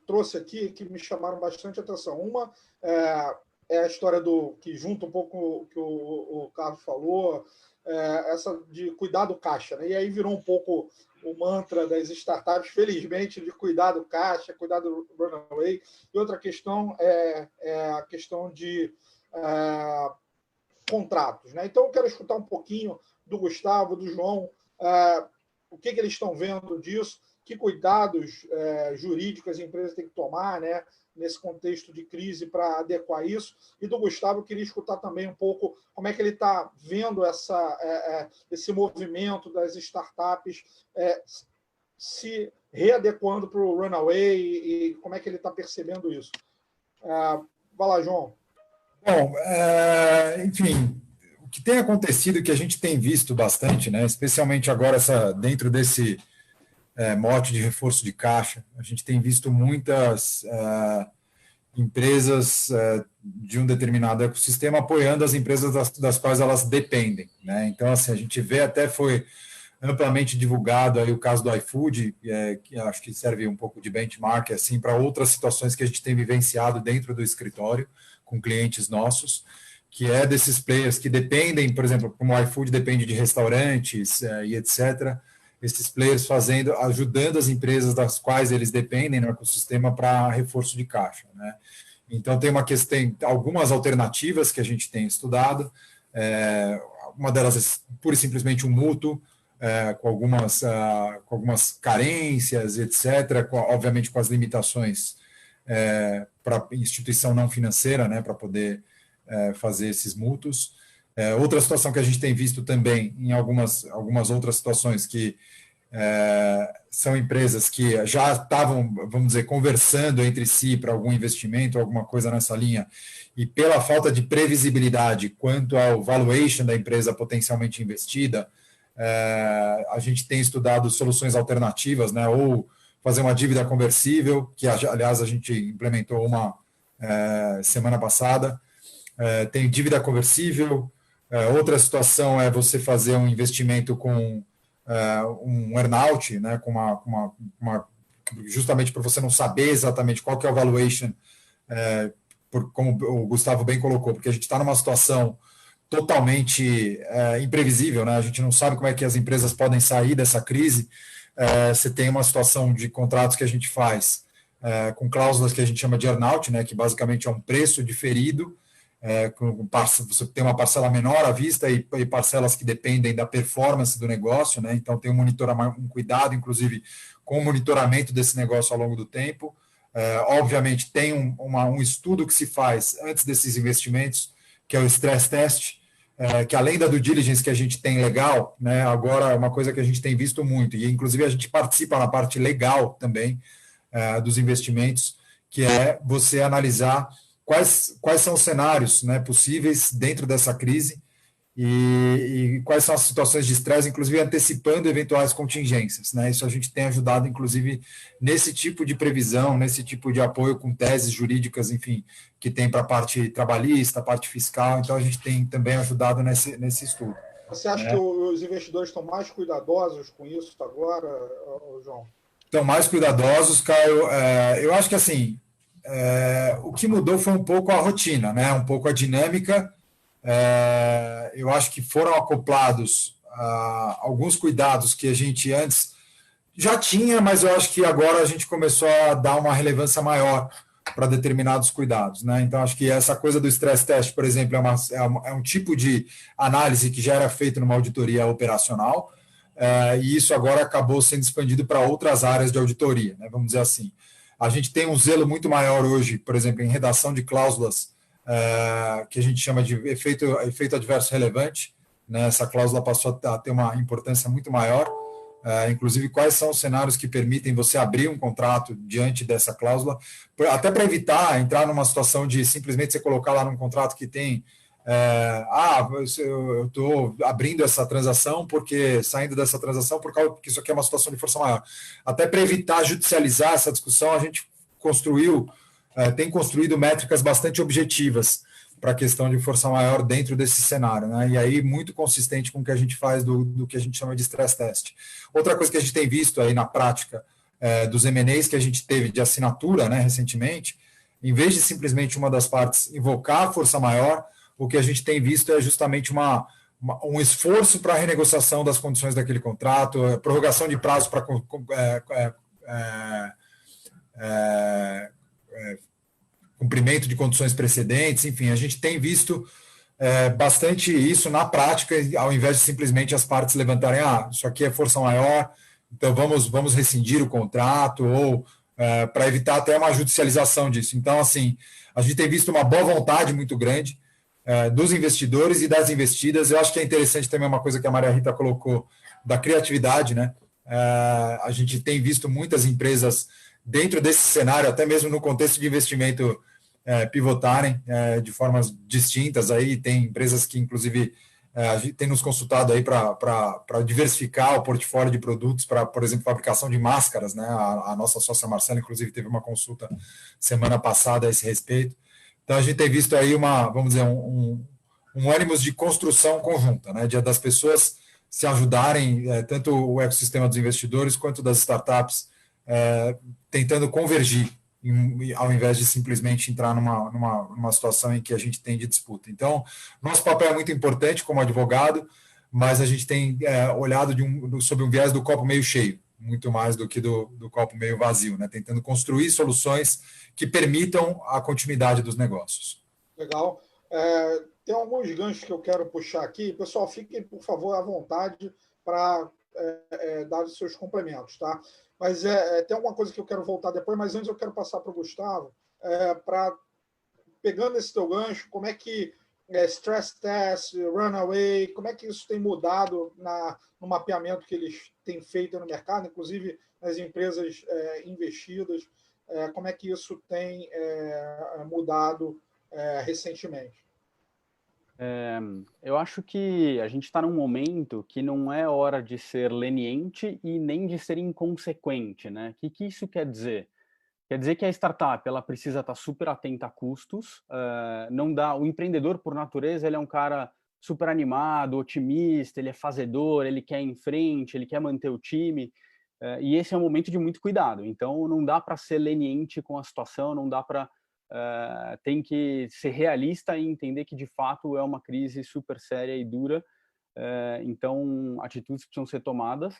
trouxe aqui que me chamaram bastante atenção. Uma é a história que junta um pouco o que o Carlos falou, essa de cuidar do caixa, né? E aí virou um pouco o mantra das startups, felizmente, de cuidar do caixa, cuidar do runaway. E outra questão é a questão de contratos, né? Então, eu quero escutar um pouquinho do Gustavo, do João, o que eles estão vendo disso, que cuidados jurídicos as empresas têm que tomar, né, nesse contexto de crise para adequar isso. E do Gustavo, eu queria escutar também um pouco como é que ele está vendo esse movimento das startups se readequando para o runaway e como é que ele está percebendo isso. Vai lá, João. Bom, enfim, o que tem acontecido, que a gente tem visto bastante, né, especialmente agora dentro desse mote de reforço de caixa, a gente tem visto muitas empresas de um determinado ecossistema apoiando as empresas das quais elas dependem, né? Então, assim, a gente vê, até foi amplamente divulgado aí o caso do iFood, que acho que serve um pouco de benchmark assim, para outras situações que a gente tem vivenciado dentro do escritório com clientes nossos, que é desses players que dependem, por exemplo, como o iFood depende de restaurantes e etc., esses players ajudando as empresas das quais eles dependem no ecossistema para reforço de caixa, né? Então, tem algumas alternativas que a gente tem estudado, uma delas é pura e simplesmente um mútuo, com algumas carências, etc., obviamente com as limitações para instituição não financeira, né, para poder fazer esses mútuos. Outra situação que a gente tem visto também em algumas outras situações que são empresas que já estavam, vamos dizer, conversando entre si para algum investimento, alguma coisa nessa linha, e pela falta de previsibilidade quanto ao valuation da empresa potencialmente investida, a gente tem estudado soluções alternativas, né, ou fazer uma dívida conversível, que aliás a gente implementou uma semana passada, tem dívida conversível. Outra situação é você fazer um investimento com um earn-out, né, justamente para você não saber exatamente qual que é o valuation, como o Gustavo bem colocou, porque a gente está numa situação totalmente imprevisível, né? A gente não sabe como é que as empresas podem sair dessa crise. Você tem uma situação de contratos que a gente faz com cláusulas que a gente chama de earn-out, né, que basicamente é um preço diferido, você tem uma parcela menor à vista e parcelas que dependem da performance do negócio, né? Então tem um cuidado, inclusive, com o monitoramento desse negócio ao longo do tempo. Obviamente tem um estudo que se faz antes desses investimentos, que é o stress test, que além da due diligence que a gente tem legal, né, agora é uma coisa que a gente tem visto muito, e inclusive a gente participa na parte legal também dos investimentos, que é você analisar quais são os cenários, né, possíveis dentro dessa crise e quais são as situações de estresse, inclusive antecipando eventuais contingências, né? Isso a gente tem ajudado, inclusive, nesse tipo de previsão, nesse tipo de apoio com teses jurídicas, enfim, que tem para a parte trabalhista, a parte fiscal. Então, a gente tem também ajudado nesse estudo. Você acha que os investidores estão mais cuidadosos com isso agora, João? Estão mais cuidadosos, Caio. Eu acho que, assim, o que mudou foi um pouco a rotina, né? Um pouco a dinâmica. Eu acho que foram acoplados alguns cuidados que a gente antes já tinha, mas eu acho que agora a gente começou a dar uma relevância maior para determinados cuidados, né? Então, acho que essa coisa do stress test, por exemplo, é um tipo de análise que já era feito numa auditoria operacional, e isso agora acabou sendo expandido para outras áreas de auditoria, né? Vamos dizer assim. A gente tem um zelo muito maior hoje, por exemplo, em redação de cláusulas, que a gente chama de efeito adverso relevante, né? Essa cláusula passou a ter uma importância muito maior, inclusive quais são os cenários que permitem você abrir um contrato diante dessa cláusula, até para evitar entrar numa situação de simplesmente você colocar lá num contrato que tem eu estou abrindo essa transação saindo dessa transação por causa que isso aqui é uma situação de força maior. Até para evitar judicializar essa discussão, a gente tem construído métricas bastante objetivas para a questão de força maior dentro desse cenário, né? E aí muito consistente com o que a gente faz do que a gente chama de stress test. Outra coisa que a gente tem visto aí na prática dos M&As que a gente teve de assinatura, né, recentemente, em vez de simplesmente uma das partes invocar a força maior, o que a gente tem visto é justamente um esforço para a renegociação das condições daquele contrato, prorrogação de prazo para cumprimento de condições precedentes, enfim, a gente tem visto bastante isso na prática, ao invés de simplesmente as partes levantarem, isso aqui é força maior, então vamos rescindir o contrato, ou para evitar até uma judicialização disso. Então, assim, a gente tem visto uma boa vontade muito grande dos investidores e das investidas. Eu acho que é interessante também uma coisa que a Maria Rita colocou, da criatividade, né? A gente tem visto muitas empresas dentro desse cenário, até mesmo no contexto de investimento, pivotarem de formas distintas. Aí tem empresas que, inclusive, a gente tem nos consultado aí para diversificar o portfólio de produtos para, por exemplo, fabricação de máscaras, né? A nossa sócia Marcela, inclusive, teve uma consulta semana passada a esse respeito. Então, a gente tem visto aí vamos dizer, um ânimo de construção conjunta, né? Das pessoas se ajudarem, tanto o ecossistema dos investidores quanto das startups, tentando convergir, ao invés de simplesmente entrar numa situação em que a gente tem de disputa. Então, nosso papel é muito importante como advogado, mas a gente tem olhado sob um viés do copo meio cheio, muito mais do que do copo meio vazio, né? Tentando construir soluções que permitam a continuidade dos negócios. Legal. Tem alguns ganchos que eu quero puxar aqui. Pessoal, fiquem, por favor, à vontade para dar os seus complementos, tá? Mas tem alguma coisa que eu quero voltar depois, mas antes eu quero passar para o Gustavo, pegando esse teu gancho, como é que stress test, runaway, como é que isso tem mudado no mapeamento que eles têm feito no mercado, inclusive nas empresas investidas, como é que isso tem mudado recentemente? Eu acho que a gente está num momento que não é hora de ser leniente e nem de ser inconsequente, né? O que isso quer dizer? Quer dizer que a startup ela precisa estar super atenta a custos. Não dá. O empreendedor, por natureza, ele é um cara super animado, otimista, ele é fazedor, ele quer ir em frente, ele quer manter o time. E esse é um momento de muito cuidado. Então, não dá para ser leniente com a situação, não dá para tem que ser realista e entender que de fato é uma crise super séria e dura. Então, atitudes precisam ser tomadas.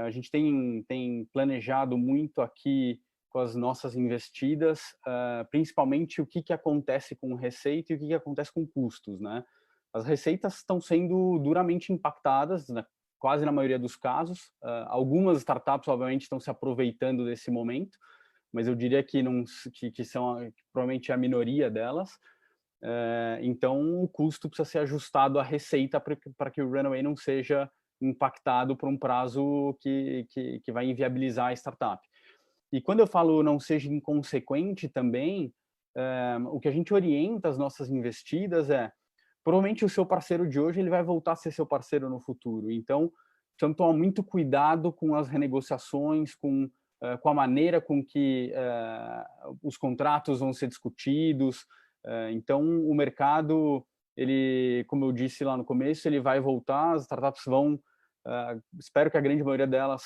A gente tem planejado muito aqui com as nossas investidas, principalmente o que acontece com receita e o que acontece com custos, né? As receitas estão sendo duramente impactadas, né? Quase na maioria dos casos. Algumas startups, obviamente, estão se aproveitando desse momento, mas eu diria que são provavelmente a minoria delas. Então, o custo precisa ser ajustado à receita para que o runaway não seja impactado por um prazo que vai inviabilizar a startup. E quando eu falo não seja inconsequente também, o que a gente orienta as nossas investidas provavelmente o seu parceiro de hoje ele vai voltar a ser seu parceiro no futuro. Então, precisamos tomar muito cuidado com as renegociações, com a maneira com que os contratos vão ser discutidos. Então, o mercado, ele, como eu disse lá no começo, ele vai voltar, as startups vão, espero que a grande maioria delas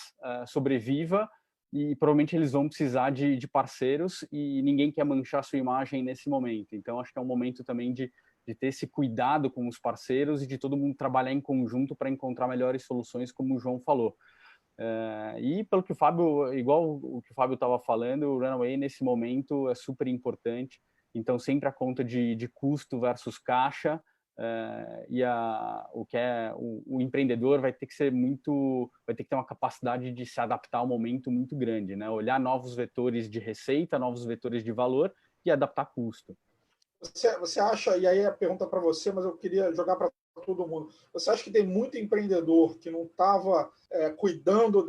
sobreviva, e provavelmente eles vão precisar de parceiros, e ninguém quer manchar sua imagem nesse momento. Então, acho que é um momento também de ter esse cuidado com os parceiros e de todo mundo trabalhar em conjunto para encontrar melhores soluções, como o João falou. E pelo que o Fábio, igual o que o Fábio estava falando, o runaway nesse momento é super importante. Então, sempre a conta de custo versus caixa, o empreendedor vai ter que ter uma capacidade de se adaptar ao momento muito grande, né? Olhar novos vetores de receita, novos vetores de valor e adaptar custo. Você acha, e aí a pergunta para você, mas eu queria jogar para todo mundo, você acha que tem muito empreendedor que não estava cuidando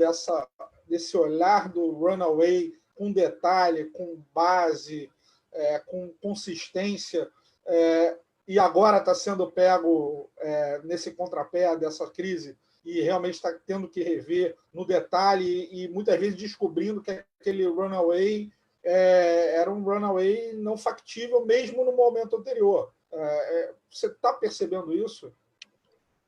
desse olhar do runaway com detalhe, com base, com consistência, e agora está sendo pego nesse contrapé dessa crise e realmente está tendo que rever no detalhe e muitas vezes descobrindo que aquele runaway era um runaway não factível mesmo no momento anterior. Você está percebendo isso?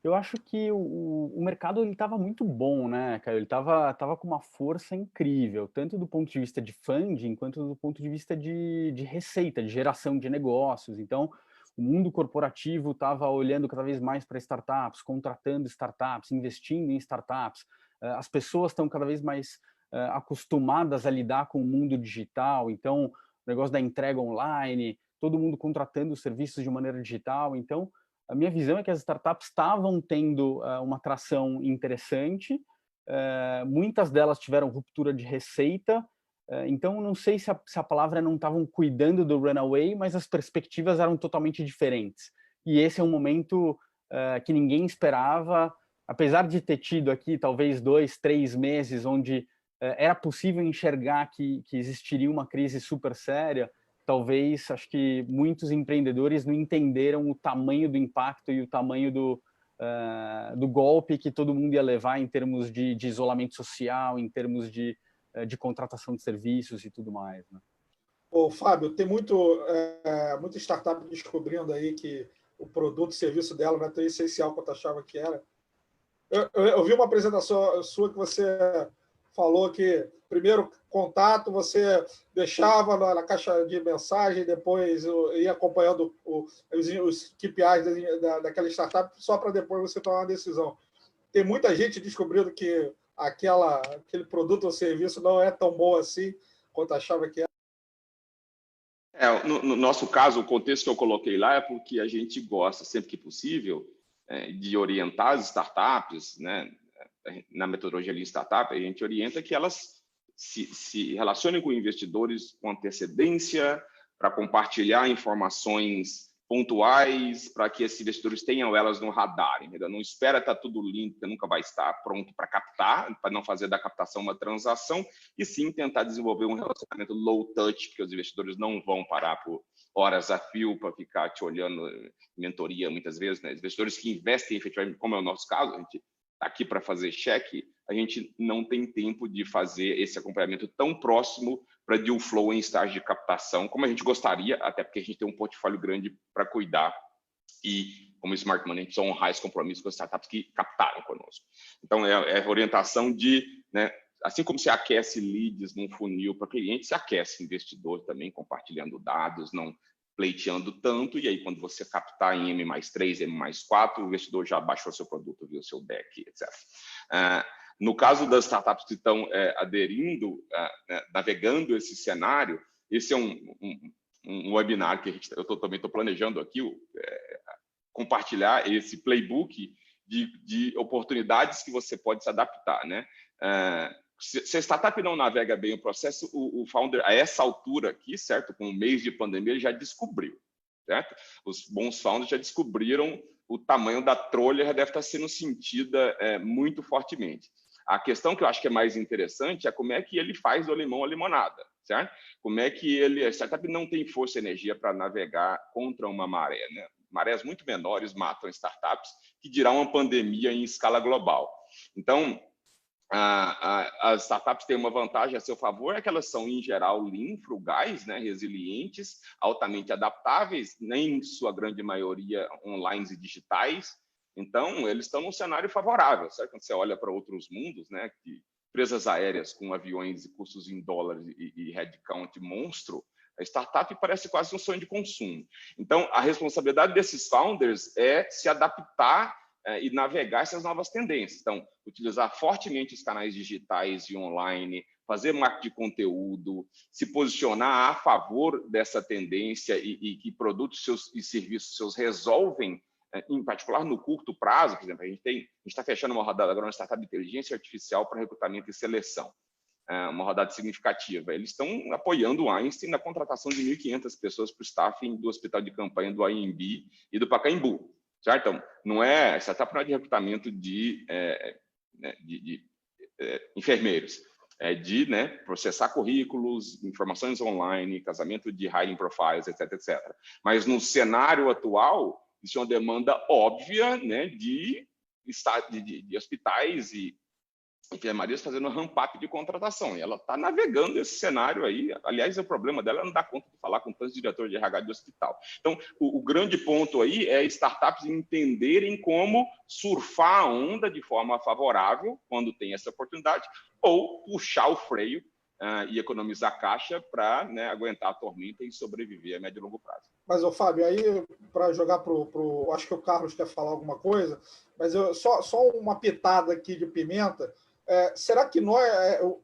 Eu acho que o mercado estava muito bom, né, Caio? Ele estava com uma força incrível, tanto do ponto de vista de funding, quanto do ponto de vista de receita, de geração de negócios. Então, o mundo corporativo estava olhando cada vez mais para startups, contratando startups, investindo em startups. As pessoas estão cada vez mais acostumadas a lidar com o mundo digital. Então, o negócio da entrega online, todo mundo contratando serviços de maneira digital. Então, a minha visão é que as startups estavam tendo uma atração interessante, muitas delas tiveram ruptura de receita, então não sei se a palavra não estavam cuidando do runaway, mas as perspectivas eram totalmente diferentes. E esse é um momento que ninguém esperava, apesar de ter tido aqui talvez 2, 3 meses onde era possível enxergar que existiria uma crise super séria. Talvez, acho que muitos empreendedores não entenderam o tamanho do impacto e o tamanho do golpe que todo mundo ia levar em termos de isolamento social, em termos de contratação de serviços e tudo mais, né? Ô, Fábio, tem muita startup descobrindo aí que o produto e serviço dela não é tão essencial quanto achava que era. Eu vi uma apresentação sua que você falou que primeiro contato você deixava na caixa de mensagem, depois ia acompanhando os KPIs daquela startup só para depois você tomar uma decisão. Tem muita gente descobrindo que aquele produto ou serviço não é tão bom assim quanto achava que era. No nosso caso, o contexto que eu coloquei lá é porque a gente gosta, sempre que possível, de orientar as startups, né? Na metodologia Lean Startup, a gente orienta que elas se relacionem com investidores com antecedência, para compartilhar informações pontuais, para que esses investidores tenham elas no radar, entendeu? Não espera estar tudo lindo, porque nunca vai estar pronto para captar, para não fazer da captação uma transação, e sim tentar desenvolver um relacionamento low touch, porque os investidores não vão parar por horas a fio para ficar te olhando, mentoria muitas vezes, né? Investidores que investem efetivamente, como é o nosso caso, a gente aqui para fazer cheque, a gente não tem tempo de fazer esse acompanhamento tão próximo para deal flow em estágio de captação, como a gente gostaria, até porque a gente tem um portfólio grande para cuidar e, como Smart Money, a gente precisa honrar esse compromisso com as startups que captaram conosco. Então, é orientação de, né, assim como se aquece leads num funil para cliente, se aquece investidor também, compartilhando dados, não pleiteando tanto, e aí quando você captar em M+3, M+4, o investidor já baixou seu produto, viu seu deck, etc. No caso das startups que estão aderindo, navegando esse cenário, esse é um webinar que eu também estou planejando aqui, compartilhar esse playbook de oportunidades que você pode se adaptar, né? Se a startup não navega bem o processo, o founder, a essa altura aqui, certo? Com um mês de pandemia, ele já descobriu, certo? Os bons founders já descobriram o tamanho da trolha, já deve estar sendo sentida muito fortemente. A questão que eu acho que é mais interessante é como é que ele faz do limão a limonada, certo? Como é que a startup não tem força e energia para navegar contra uma maré, né? Marés muito menores matam startups, que dirá uma pandemia em escala global. Então, as startups têm uma vantagem a seu favor, é que elas são, em geral, lean, frugais, né, resilientes, altamente adaptáveis, nem sua grande maioria online e digitais. Então, eles estão num cenário favorável, certo? Quando você olha para outros mundos, né, que empresas aéreas com aviões e custos em dólares e headcount monstro, a startup parece quase um sonho de consumo. Então, a responsabilidade desses founders é se adaptar e navegar essas novas tendências. Então, utilizar fortemente os canais digitais e online, fazer marketing de conteúdo, se posicionar a favor dessa tendência e que produtos e serviços seus resolvem, em particular no curto prazo. Por exemplo, a gente está fechando uma rodada agora na startup de inteligência artificial para recrutamento e seleção, uma rodada significativa. Eles estão apoiando o Einstein na contratação de 1.500 pessoas para o staffing do hospital de campanha do AMB e do Pacaembu. Certo? Então, startup não é de recrutamento de enfermeiros, é de processar currículos, informações online, casamento de hiring profiles, etc, etc. Mas no cenário atual, isso é uma demanda óbvia, né, de hospitais e enfermarias fazendo um ramp-up de contratação. E ela está navegando esse cenário aí. Aliás, o problema dela é não dar conta de falar com tantos diretores de RH de hospital. Então, o grande ponto aí é startups entenderem como surfar a onda de forma favorável, quando tem essa oportunidade, ou puxar o freio e economizar caixa para aguentar a tormenta e sobreviver a médio e longo prazo. Mas, Fábio, aí, para jogar pro... Acho que o Carlos quer falar alguma coisa, mas só uma pitada aqui de pimenta. Será que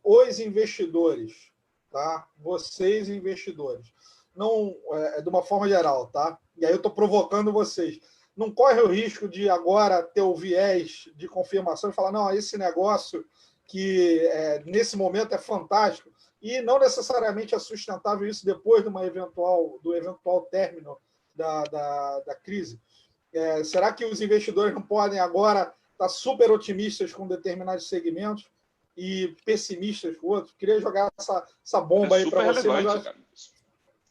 os investidores, tá? Vocês investidores, não, de uma forma geral, tá? E aí eu estou provocando vocês, não corre o risco de agora ter o viés de confirmação e falar, não, esse negócio que nesse momento é fantástico e não necessariamente é sustentável isso depois do eventual término da crise. Será que os investidores não podem agora estar super otimistas com determinados segmentos e pessimistas com outros? Queria jogar essa bomba aí para você.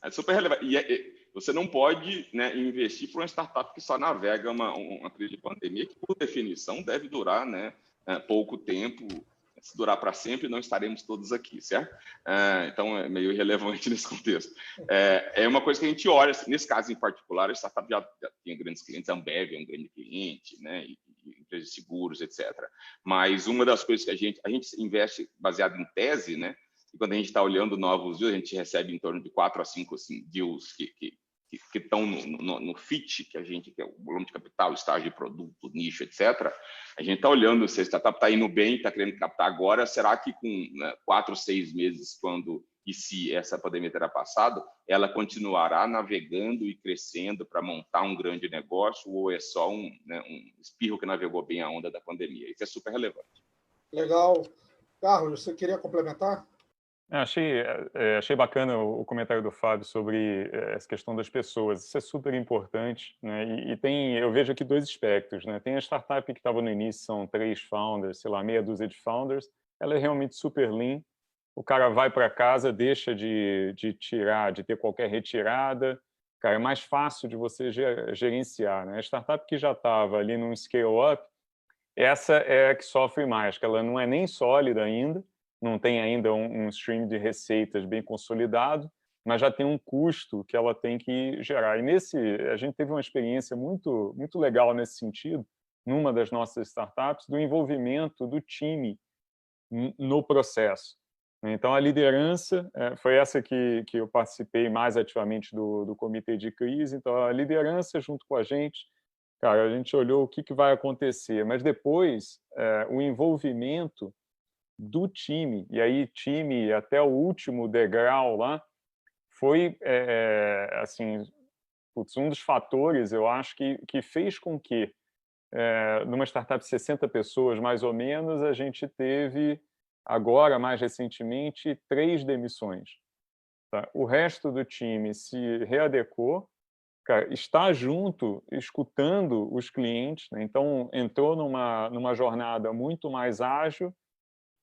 É super relevante. E você não pode, né, investir para uma startup que só navega uma crise de pandemia, que, por definição, deve durar, né, pouco tempo. Se durar para sempre, não estaremos todos aqui, certo? Então, é meio irrelevante nesse contexto. É uma coisa que a gente olha, nesse caso em particular, a startup já tinha grandes clientes, a Ambev é um grande cliente, né? E empresas de seguros, etc. Mas uma das coisas que a gente investe baseado em tese, né? E quando a gente está olhando novos deals, a gente recebe em torno de 4 a 5 assim, deals que estão no fit, que é o volume de capital, estágio de produto, nicho, etc. A gente está olhando se a startup está indo bem, está querendo captar agora, será que com 4 ou 6 meses, quando e se essa pandemia terá passado, ela continuará navegando e crescendo para montar um grande negócio, ou é só um espirro que navegou bem a onda da pandemia? Isso é super relevante. Legal. Carlos, você queria complementar? Achei bacana o comentário do Fábio sobre essa questão das pessoas. Isso é super importante, né? Eu vejo aqui 2 aspectos, né? Tem a startup que estava no início, são 3 founders, sei lá, meia dúzia de founders. Ela é realmente super lean. O cara vai para casa, deixa de ter qualquer retirada. Cara, é mais fácil de você gerenciar, né? A startup que já estava ali num scale-up, essa é a que sofre mais, que ela não é nem sólida ainda, não tem ainda um stream de receitas bem consolidado, mas já tem um custo que ela tem que gerar. E a gente teve uma experiência muito, muito legal nesse sentido, numa das nossas startups, do envolvimento do time no processo. Então, a liderança foi essa que eu participei mais ativamente do comitê de crise. Então, a liderança junto com a gente, cara, a gente olhou o que vai acontecer, mas depois o envolvimento do time, e aí time até o último degrau lá, foi, assim, um dos fatores, eu acho, que fez com que, numa startup de 60 pessoas, mais ou menos, a gente teve, agora, mais recentemente, 3 demissões. Tá? O resto do time se readequou, cara, está junto, escutando os clientes, né? Então, entrou numa jornada muito mais ágil,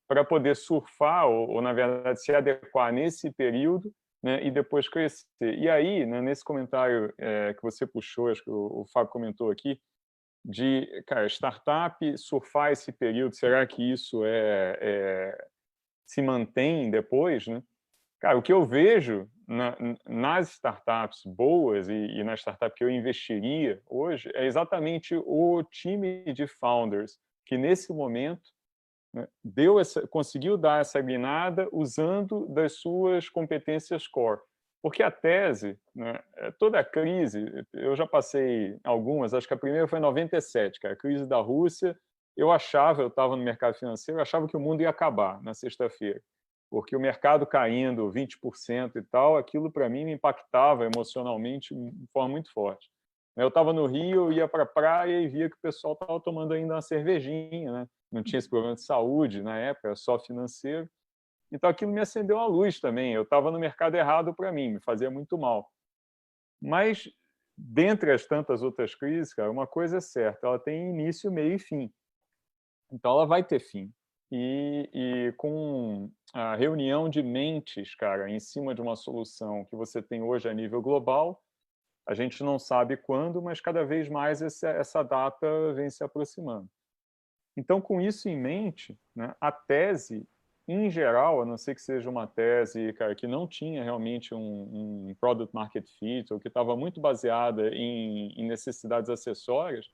para poder surfar ou, na verdade, se adequar nesse período, né, e depois crescer. E aí, né, nesse comentário que você puxou, acho que o Fábio comentou aqui, de, cara, startup surfar esse período, será que isso se mantém depois, né? Cara, o que eu vejo nas startups boas e na startup que eu investiria hoje é exatamente o time de founders que, nesse momento, né, conseguiu dar essa guinada usando das suas competências core. Porque a tese, né, toda a crise, eu já passei algumas, acho que a primeira foi em 97, cara, a crise da Rússia, eu estava no mercado financeiro, eu achava que o mundo ia acabar na sexta-feira, porque o mercado caindo 20% e tal, aquilo para mim me impactava emocionalmente de forma muito forte. Eu estava no Rio, eu ia para a praia e via que o pessoal estava tomando ainda uma cervejinha, né? Não tinha esse problema de saúde na época, era só financeiro. Então, aquilo me acendeu a luz também. Eu estava no mercado errado para mim, me fazia muito mal. Mas, dentre as tantas outras crises, cara, uma coisa é certa, ela tem início, meio e fim. Então, ela vai ter fim. E com a reunião de mentes, cara, em cima de uma solução que você tem hoje a nível global, a gente não sabe quando, mas cada vez mais essa data vem se aproximando. Então, com isso em mente, né, a tese, em geral, a não ser que seja uma tese, cara, que não tinha realmente um product market fit, ou que estava muito baseada em necessidades acessórias,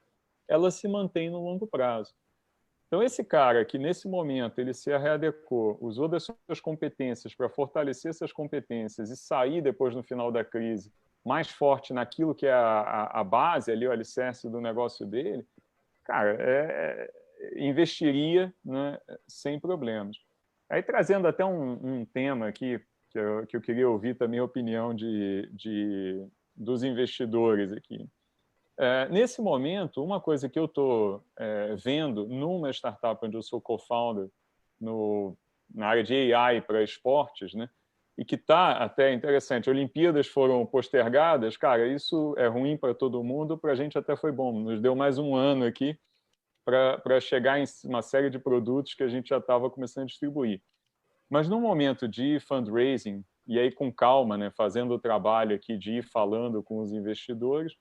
ela se mantém no longo prazo. Então, esse cara que, nesse momento, ele se readequou, usou das suas competências para fortalecer essas competências e sair depois, no final da crise, mais forte naquilo que é a base, ali, o alicerce do negócio dele, cara, investiria, né, sem problemas. Aí, trazendo até um tema aqui, que eu queria ouvir também a opinião dos investidores aqui. Nesse momento, uma coisa que eu estou vendo numa startup onde eu sou co-founder na área de AI para esportes, né? E que está até interessante. Olimpíadas foram postergadas, cara, isso é ruim para todo mundo, para a gente até foi bom. Nos deu mais um ano aqui para chegar em uma série de produtos que a gente já estava começando a distribuir. Mas no momento de fundraising, e aí com calma, né, fazendo o trabalho aqui de ir falando com os investidores,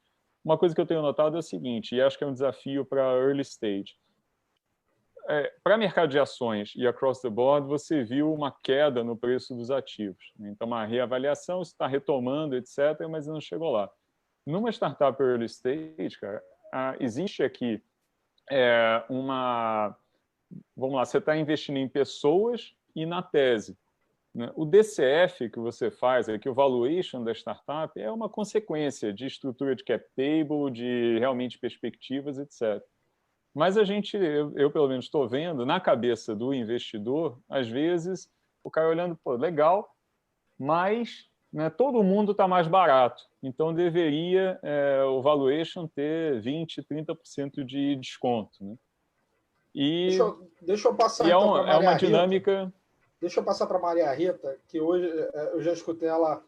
uma coisa que eu tenho notado é o seguinte, e acho que é um desafio para early stage. Para mercado de ações e across the board, você viu uma queda no preço dos ativos. Então, uma reavaliação, está retomando, etc., mas não chegou lá. Numa startup early stage, cara, existe aqui vamos lá, você está investindo em pessoas e na tese. Né? O DCF que você faz, que o valuation da startup, é uma consequência de estrutura de cap table, de realmente perspectivas, etc. Mas eu pelo menos estou vendo, na cabeça do investidor, às vezes, o cara olhando, pô, legal, mas né, todo mundo está mais barato. Então, deveria o valuation ter 20%, 30% de desconto. Né? Deixa eu passar então, para a Maria uma dinâmica... Rita. Deixa eu passar para a Maria Rita, que hoje eu já escutei ela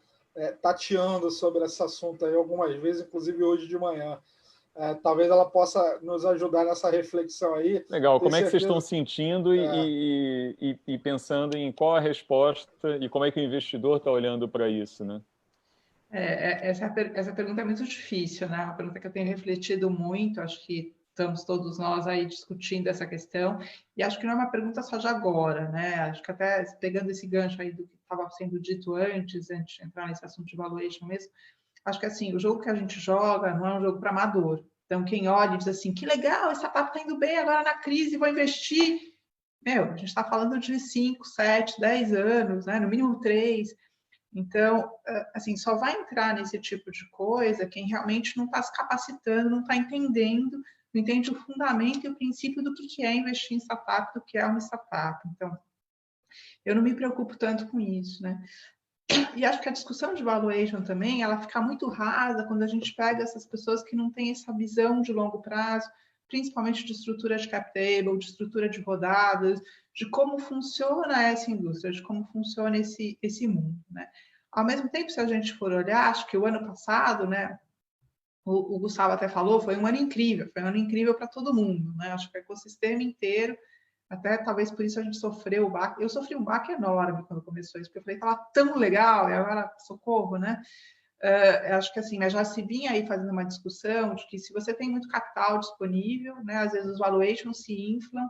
tateando sobre esse assunto aí algumas vezes, inclusive hoje de manhã. Talvez ela possa nos ajudar nessa reflexão aí. Legal, como é que vocês estão sentindo e pensando em qual a resposta e como é que o investidor está olhando para isso, né? Essa pergunta é muito difícil, né? Uma pergunta que eu tenho refletido muito, acho que estamos todos nós aí discutindo essa questão, e acho que não é uma pergunta só de agora, né? Acho que até pegando esse gancho aí do que estava sendo dito antes de entrar nesse assunto de valuation mesmo, acho que assim, o jogo que a gente joga não é um jogo para amador. Então, quem olha e diz assim, que legal, esse startup está indo bem agora na crise, vou investir. A gente está falando de 5, 7, 10 anos, né? No mínimo 3. Então, assim, só vai entrar nesse tipo de coisa quem realmente não está se capacitando, não está entendendo, não entende o fundamento e o princípio do que é investir em startup, do que é uma startup. Então, eu não me preocupo tanto com isso, né? E acho que a discussão de valuation também, ela fica muito rasa quando a gente pega essas pessoas que não têm essa visão de longo prazo, principalmente de estrutura de cap table, de estrutura de rodadas, de como funciona essa indústria, de como funciona esse mundo, né? Ao mesmo tempo, se a gente for olhar, acho que o ano passado, né, o Gustavo até falou, foi um ano incrível para todo mundo, né? Acho que o ecossistema inteiro, até talvez por isso a gente sofreu o baque. Eu sofri um baque enorme quando começou isso, porque eu falei, estava tão legal, e agora socorro, né? Acho que assim, né, já se vinha aí fazendo uma discussão de que se você tem muito capital disponível, né, às vezes os valuations se inflam,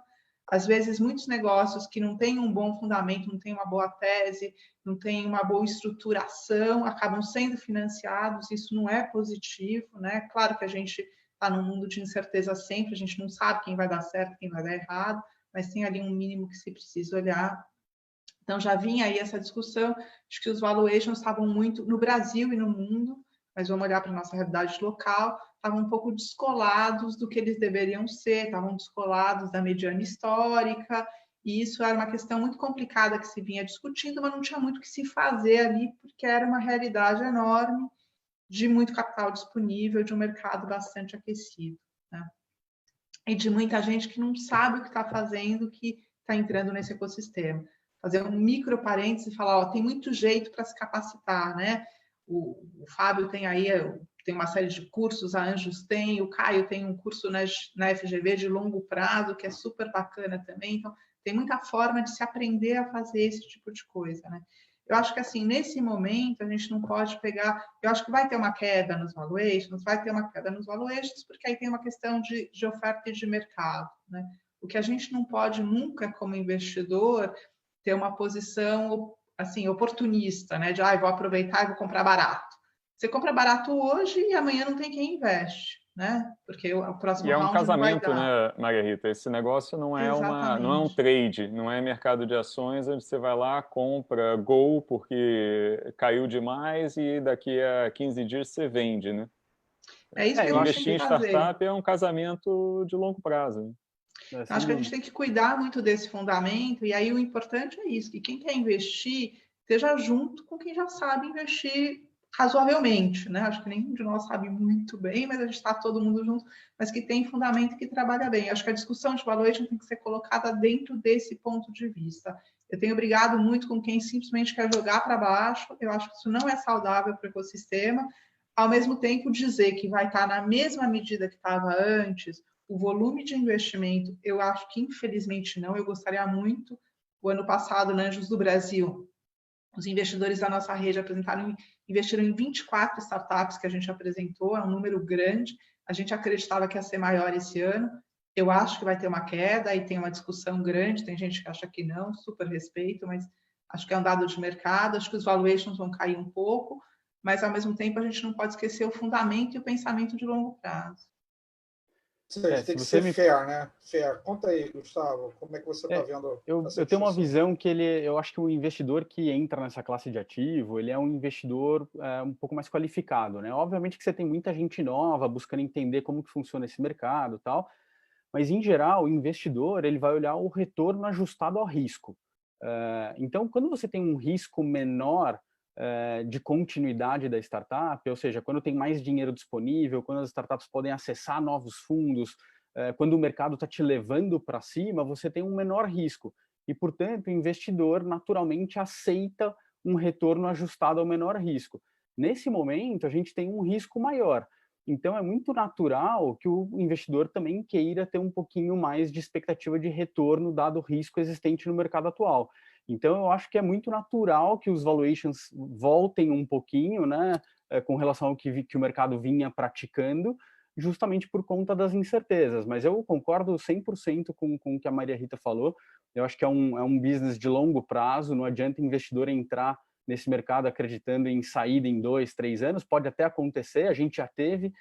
às vezes muitos negócios que não têm um bom fundamento, não têm uma boa tese, não têm uma boa estruturação, acabam sendo financiados, isso não é positivo, né? Claro que a gente está num mundo de incerteza sempre, a gente não sabe quem vai dar certo, quem vai dar errado, mas tem ali um mínimo que se precisa olhar. Então, já vinha aí essa discussão de que os valuations estavam muito, no Brasil e no mundo, mas vamos olhar para a nossa realidade local, estavam um pouco descolados do que eles deveriam ser, estavam descolados da mediana histórica, e isso era uma questão muito complicada que se vinha discutindo, mas não tinha muito o que se fazer ali, porque era uma realidade enorme de muito capital disponível, de um mercado bastante aquecido, né? E de muita gente que não sabe o que está fazendo, que está entrando nesse ecossistema. Fazer um micro parênteses e falar, ó, tem muito jeito para se capacitar, né? O Fábio tem aí, tem uma série de cursos, a Anjos tem, o Caio tem um curso na FGV de longo prazo, que é super bacana também, então tem muita forma de se aprender a fazer esse tipo de coisa, né? Eu acho que, assim, nesse momento, a gente não pode pegar... Eu acho que vai ter uma queda nos valuations, porque aí tem uma questão de oferta e de mercado, né? O que a gente não pode nunca, como investidor, ter uma posição, assim, oportunista, né? De, vou aproveitar e vou comprar barato. Você compra barato hoje e amanhã não tem quem investe, né? Porque o próximo round não vai dar. E é um casamento, né, Maria Rita? Esse negócio não é um trade, não é mercado de ações onde você vai lá, compra Gol porque caiu demais e daqui a 15 dias você vende, né? É isso que a gente investir tem que em startup é um casamento de longo prazo, né? Acho que a gente tem que cuidar muito desse fundamento, e aí o importante é isso, que quem quer investir esteja junto com quem já sabe investir razoavelmente, né? Acho que nenhum de nós sabe muito bem, mas a gente está todo mundo junto, mas que tem fundamento e que trabalha bem. Acho que a discussão de valuation tem que ser colocada dentro desse ponto de vista. Eu tenho brigado muito com quem simplesmente quer jogar para baixo, eu acho que isso não é saudável para o ecossistema. Ao mesmo tempo, dizer que vai estar na mesma medida que estava antes, o volume de investimento, eu acho que infelizmente não, eu gostaria muito. O ano passado, na Anjos do Brasil, os investidores da nossa rede investiram em 24 startups que a gente apresentou, é um número grande, a gente acreditava que ia ser maior esse ano, eu acho que vai ter uma queda, e tem uma discussão grande, tem gente que acha que não, super respeito, mas acho que é um dado de mercado, acho que os valuations vão cair um pouco, mas ao mesmo tempo a gente não pode esquecer o fundamento e o pensamento de longo prazo. Tem que ser fair, né? Fair. Conta aí, Gustavo, como é que você está vendo? Eu tenho uma visão que eu acho que o investidor que entra nessa classe de ativo, ele é um investidor um pouco mais qualificado, né? Obviamente que você tem muita gente nova buscando entender como que funciona esse mercado e tal, mas em geral o investidor ele vai olhar o retorno ajustado ao risco. Então, quando você tem um risco menor de continuidade da startup, ou seja, quando tem mais dinheiro disponível, quando as startups podem acessar novos fundos, quando o mercado está te levando para cima, você tem um menor risco. E, portanto, o investidor naturalmente aceita um retorno ajustado ao menor risco. Nesse momento, a gente tem um risco maior. Então, é muito natural que o investidor também queira ter um pouquinho mais de expectativa de retorno, dado o risco existente no mercado atual. Então, eu acho que é muito natural que os valuations voltem um pouquinho, né, com relação ao que o mercado vinha praticando, justamente por conta das incertezas. Mas eu concordo 100% com o que a Maria Rita falou. Eu acho que é um business de longo prazo, não adianta investidor entrar nesse mercado acreditando em saída em 2, 3 anos. Pode até acontecer, a gente já teve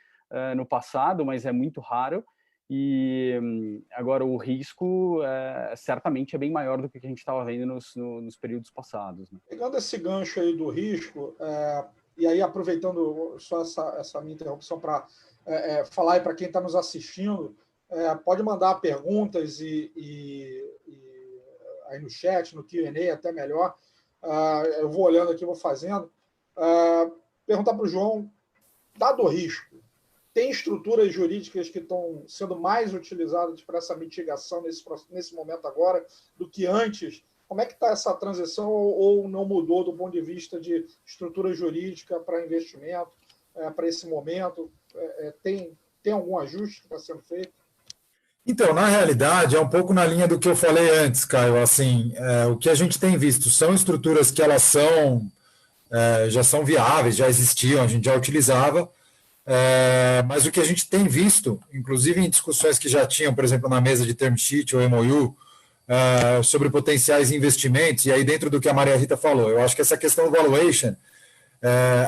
no passado, mas é muito raro. E agora o risco certamente é bem maior do que a gente estava vendo nos períodos passados, né? Pegando esse gancho aí do risco, e aí aproveitando só essa minha interrupção para falar aí para quem está nos assistindo, pode mandar perguntas e aí no chat, no Q&A, até melhor. Eu vou olhando aqui, vou fazendo. Perguntar para o João, dado o risco, tem estruturas jurídicas que estão sendo mais utilizadas para essa mitigação nesse momento agora do que antes? Como é que está essa transição ou não mudou do ponto de vista de estrutura jurídica para investimento, para esse momento? Tem algum ajuste que está sendo feito? Então, na realidade, é um pouco na linha do que eu falei antes, Caio. Assim, o que a gente tem visto são estruturas que elas já são viáveis, já existiam, a gente já utilizava, mas o que a gente tem visto, inclusive em discussões que já tinham, por exemplo, na mesa de term sheet ou MOU, sobre potenciais investimentos, e aí dentro do que a Maria Rita falou, eu acho que essa questão do valuation,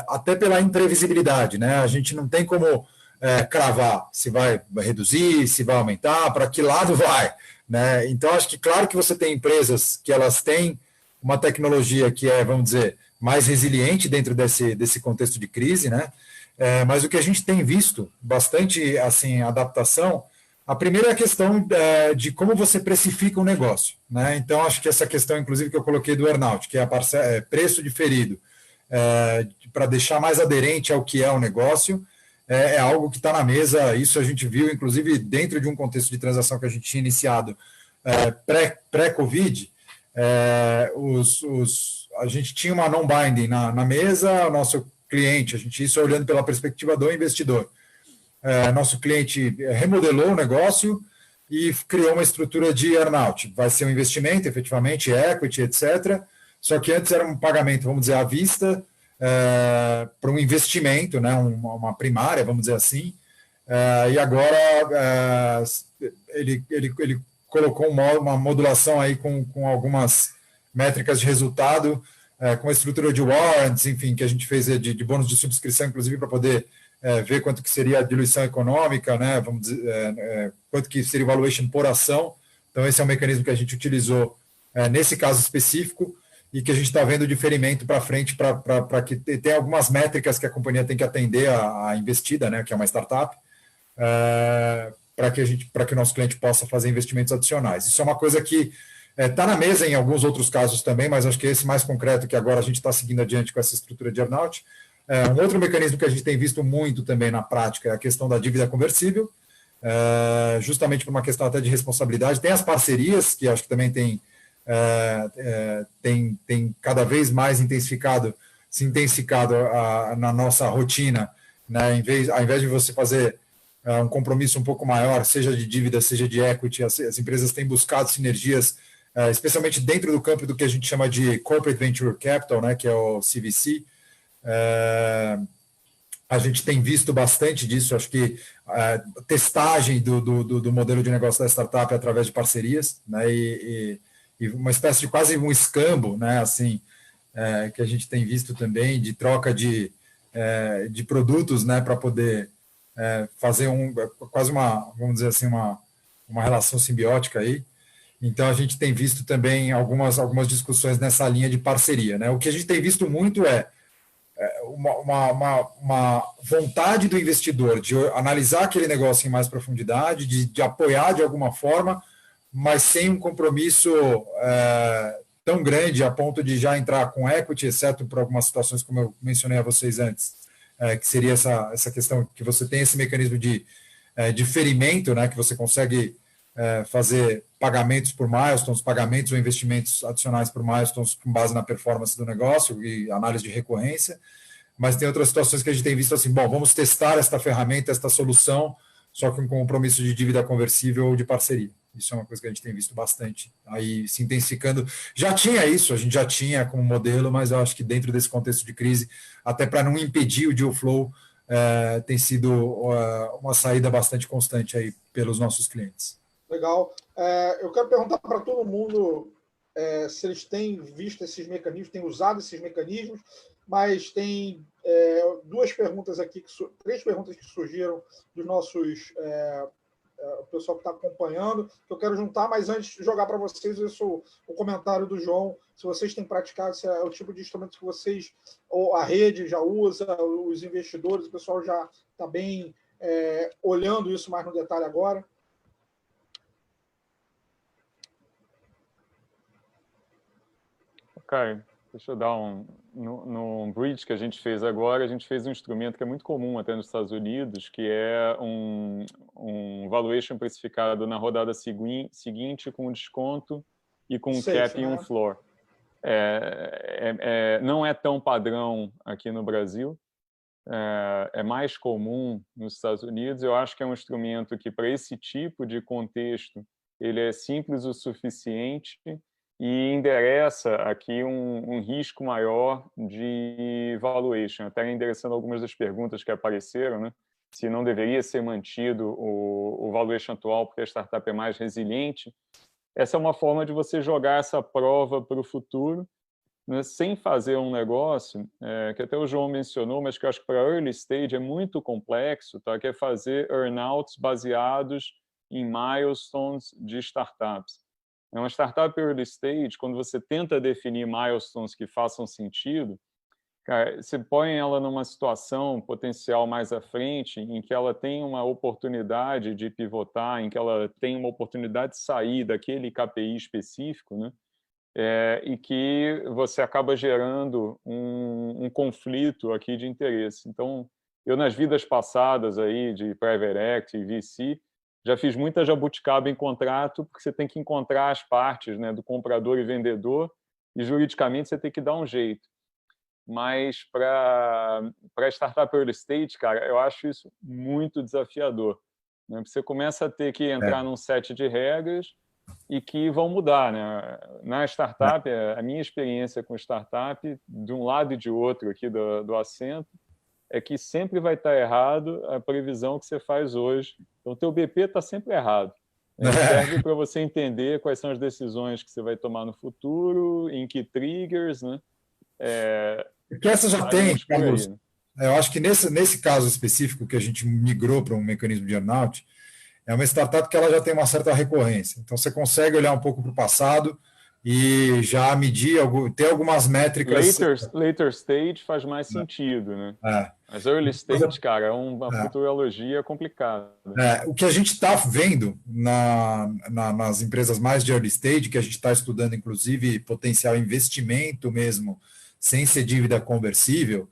até pela imprevisibilidade, né? A gente não tem como cravar se vai reduzir, se vai aumentar, para que lado vai, né? Então, acho que claro que você tem empresas que elas têm uma tecnologia que vamos dizer, mais resiliente dentro desse contexto de crise, né? Mas o que a gente tem visto, bastante assim, adaptação, a primeira é a questão de como você precifica o negócio, né? Então, acho que essa questão, inclusive, que eu coloquei do earnout, que é preço diferido, para deixar mais aderente ao que é o negócio, é algo que está na mesa. Isso a gente viu, inclusive, dentro de um contexto de transação que a gente tinha iniciado pré-Covid, a gente tinha uma non-binding na mesa, o nosso cliente, a gente isso olhando pela perspectiva do investidor. Nosso cliente remodelou o negócio e criou uma estrutura de earnout. Vai ser um investimento, efetivamente, equity, etc. Só que antes era um pagamento, vamos dizer, à vista, para um investimento, né, uma primária, vamos dizer assim, e agora ele colocou uma modulação aí com algumas métricas de resultado, com a estrutura de warrants, enfim, que a gente fez de bônus de subscrição, inclusive, para poder ver quanto que seria a diluição econômica, né, vamos dizer, quanto que seria o valuation por ação. Então, esse é um mecanismo que a gente utilizou nesse caso específico, e que a gente está vendo diferimento para frente para que tem algumas métricas que a companhia tem que atender à investida, né, que é uma startup, para que o nosso cliente possa fazer investimentos adicionais. Isso é uma coisa que está na mesa em alguns outros casos também, mas acho que esse mais concreto, que agora a gente está seguindo adiante com essa estrutura de earnout, Um outro mecanismo que a gente tem visto muito também na prática é a questão da dívida conversível, justamente por uma questão até de responsabilidade. Tem as parcerias, que acho que também tem cada vez mais se intensificado na nossa rotina, né? Ao invés de você fazer um compromisso um pouco maior, seja de dívida, seja de equity, as empresas têm buscado sinergias, especialmente dentro do campo do que a gente chama de Corporate Venture Capital, né, que é o CVC. A gente tem visto bastante disso, acho que testagem do modelo de negócio da startup através de parcerias, né, e uma espécie de quase um escambo, né, assim, que a gente tem visto também, de troca de produtos, né, para poder fazer quase vamos dizer assim, uma relação simbiótica aí. Então, a gente tem visto também algumas discussões nessa linha de parceria, né? O que a gente tem visto muito uma vontade do investidor de analisar aquele negócio em mais profundidade, de apoiar de alguma forma, mas sem um compromisso tão grande a ponto de já entrar com equity, exceto por algumas situações, como eu mencionei a vocês antes, que seria essa questão que você tem esse mecanismo de diferimento, né, que você consegue fazer pagamentos por milestones, pagamentos ou investimentos adicionais por milestones com base na performance do negócio e análise de recorrência, mas tem outras situações que a gente tem visto assim, bom, vamos testar esta ferramenta, esta solução, só com um compromisso de dívida conversível ou de parceria. Isso é uma coisa que a gente tem visto bastante, aí se intensificando. Já tinha isso, a gente já tinha como modelo, mas eu acho que dentro desse contexto de crise, até para não impedir o deal flow, tem sido uma saída bastante constante aí pelos nossos clientes. Legal. Eu quero perguntar para todo mundo se eles têm visto esses mecanismos, têm usado esses mecanismos, mas tem três perguntas que surgiram dos nossos o pessoal que está acompanhando, que eu quero juntar, mas antes de jogar para vocês o comentário do João, se vocês têm praticado, se é o tipo de instrumento que vocês, ou a rede já usa, os investidores, o pessoal já está bem olhando isso mais no detalhe agora. Ok, deixa eu dar no bridge que a gente fez agora, a gente fez um instrumento que é muito comum até nos Estados Unidos, que é um valuation precificado na rodada seguinte com desconto e com um cap e um floor. Não é tão padrão aqui no Brasil, é mais comum nos Estados Unidos. Eu acho que é um instrumento que, para esse tipo de contexto, ele é simples o suficiente e endereça aqui um risco maior de valuation, até endereçando algumas das perguntas que apareceram, né? Se não deveria ser mantido o valuation atual porque a startup é mais resiliente. Essa é uma forma de você jogar essa prova para o futuro, né, sem fazer um negócio, que até o João mencionou, mas que eu acho que para early stage é muito complexo, tá? Que é fazer earnouts baseados em milestones de startups. Uma startup early stage, quando você tenta definir milestones que façam sentido, cara, você põe ela numa situação potencial mais à frente, em que ela tem uma oportunidade de pivotar, em que ela tem uma oportunidade de sair daquele KPI específico, né? E que você acaba gerando um conflito aqui de interesse. Então, eu nas vidas passadas aí de Private Equity e VC, já fiz muita jabuticaba em contrato, porque você tem que encontrar as partes, né, do comprador e vendedor, e juridicamente você tem que dar um jeito. Mas para startup early stage, cara, eu acho isso muito desafiador, né? Você começa a ter que entrar num set de regras e que vão mudar, né? Na startup, a minha experiência com startup, de um lado e de outro aqui do assento, é que sempre vai estar errado a previsão que você faz hoje. Então, o teu BP está sempre errado. Serve para você entender quais são as decisões que você vai tomar no futuro, em que triggers, né? Porque essa já tem, Carlos. Né? Eu acho que nesse caso específico que a gente migrou para um mecanismo de earnout, é uma startup que ela já tem uma certa recorrência. Então, você consegue olhar um pouco para o passado e já medir, ter algumas métricas... Later stage faz mais sentido, né? Mas early stage, cara, é uma futurologia complicada. O que a gente está vendo nas empresas mais de early stage, que a gente está estudando, inclusive, potencial investimento mesmo, sem ser dívida conversível,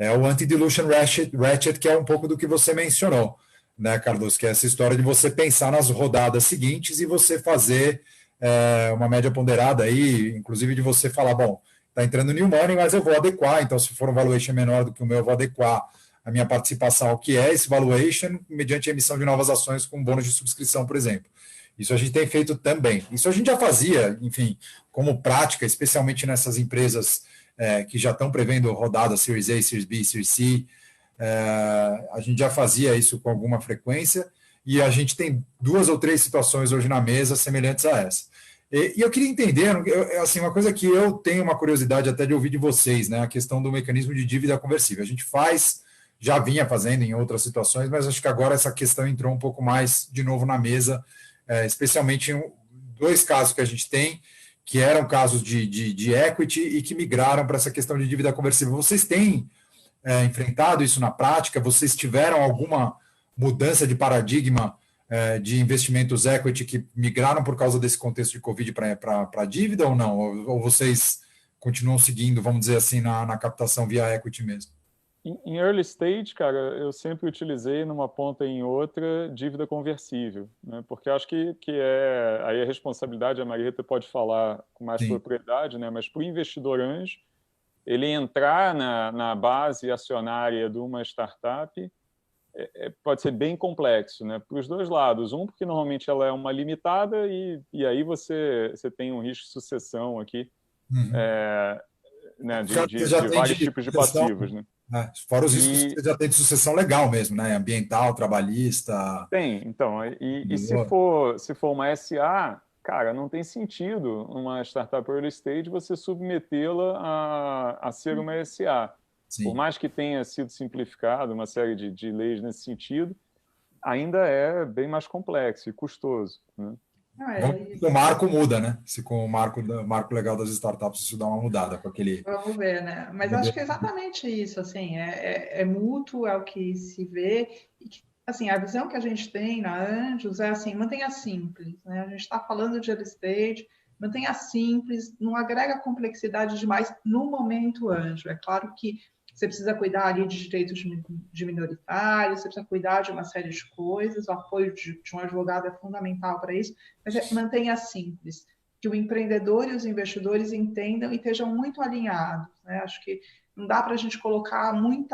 é o anti-dilution ratchet, que é um pouco do que você mencionou, né, Carlos, que é essa história de você pensar nas rodadas seguintes e você fazer uma média ponderada aí, inclusive de você falar, bom, está entrando new money, mas eu vou adequar, então se for um valuation menor do que o meu, eu vou adequar a minha participação ao que é esse valuation, mediante a emissão de novas ações com bônus de subscrição, por exemplo. Isso a gente tem feito também. Isso a gente já fazia, enfim, como prática, especialmente nessas empresas que já estão prevendo rodadas Series A, Series B, Series C. A gente já fazia isso com alguma frequência e a gente tem 2 ou 3 situações hoje na mesa semelhantes a essa. E eu queria entender, assim, uma coisa que eu tenho uma curiosidade até de ouvir de vocês, né, a questão do mecanismo de dívida conversível. A gente já vinha fazendo em outras situações, mas acho que agora essa questão entrou um pouco mais de novo na mesa, especialmente em 2 casos que a gente tem, que eram casos de equity e que migraram para essa questão de dívida conversível. Vocês têm enfrentado isso na prática? Vocês tiveram alguma mudança de paradigma de investimentos equity que migraram por causa desse contexto de Covid para dívida ou não? Ou vocês continuam seguindo, vamos dizer assim, na captação via equity mesmo? Em early stage, cara, eu sempre utilizei numa ponta e em outra dívida conversível, né? Porque eu acho que aí a responsabilidade, a Marieta pode falar com mais propriedade, né? Mas para o investidor anjo, ele entrar na base acionária de uma startup pode ser bem complexo, né? Para os 2 lados. Porque normalmente ela é uma limitada e aí você tem um risco de sucessão aqui, né? de vários tipos de passivos, né? Fora os riscos que você já tem de sucessão legal mesmo, né? Ambiental, trabalhista. Tem, então. E se for uma SA, cara, não tem sentido uma startup early stage você submetê-la a ser uma SA. Sim. Por mais que tenha sido simplificado uma série de leis nesse sentido, ainda é bem mais complexo e custoso, né? O marco muda, né? Se com o marco legal das startups isso dá uma mudada com aquele... Vamos ver, né? Mas acho que é exatamente isso, assim, é mútuo, é o que se vê, e que, assim, a visão que a gente tem na Anjos é assim, mantenha simples, né? A gente está falando de early stage, mantenha simples, não agrega complexidade demais no momento anjo. É claro que você precisa cuidar ali de direitos de minoritários, você precisa cuidar de uma série de coisas, o apoio de um advogado é fundamental para isso, mas mantenha simples, que o empreendedor e os investidores entendam e estejam muito alinhados, né? Acho que não dá para a gente colocar não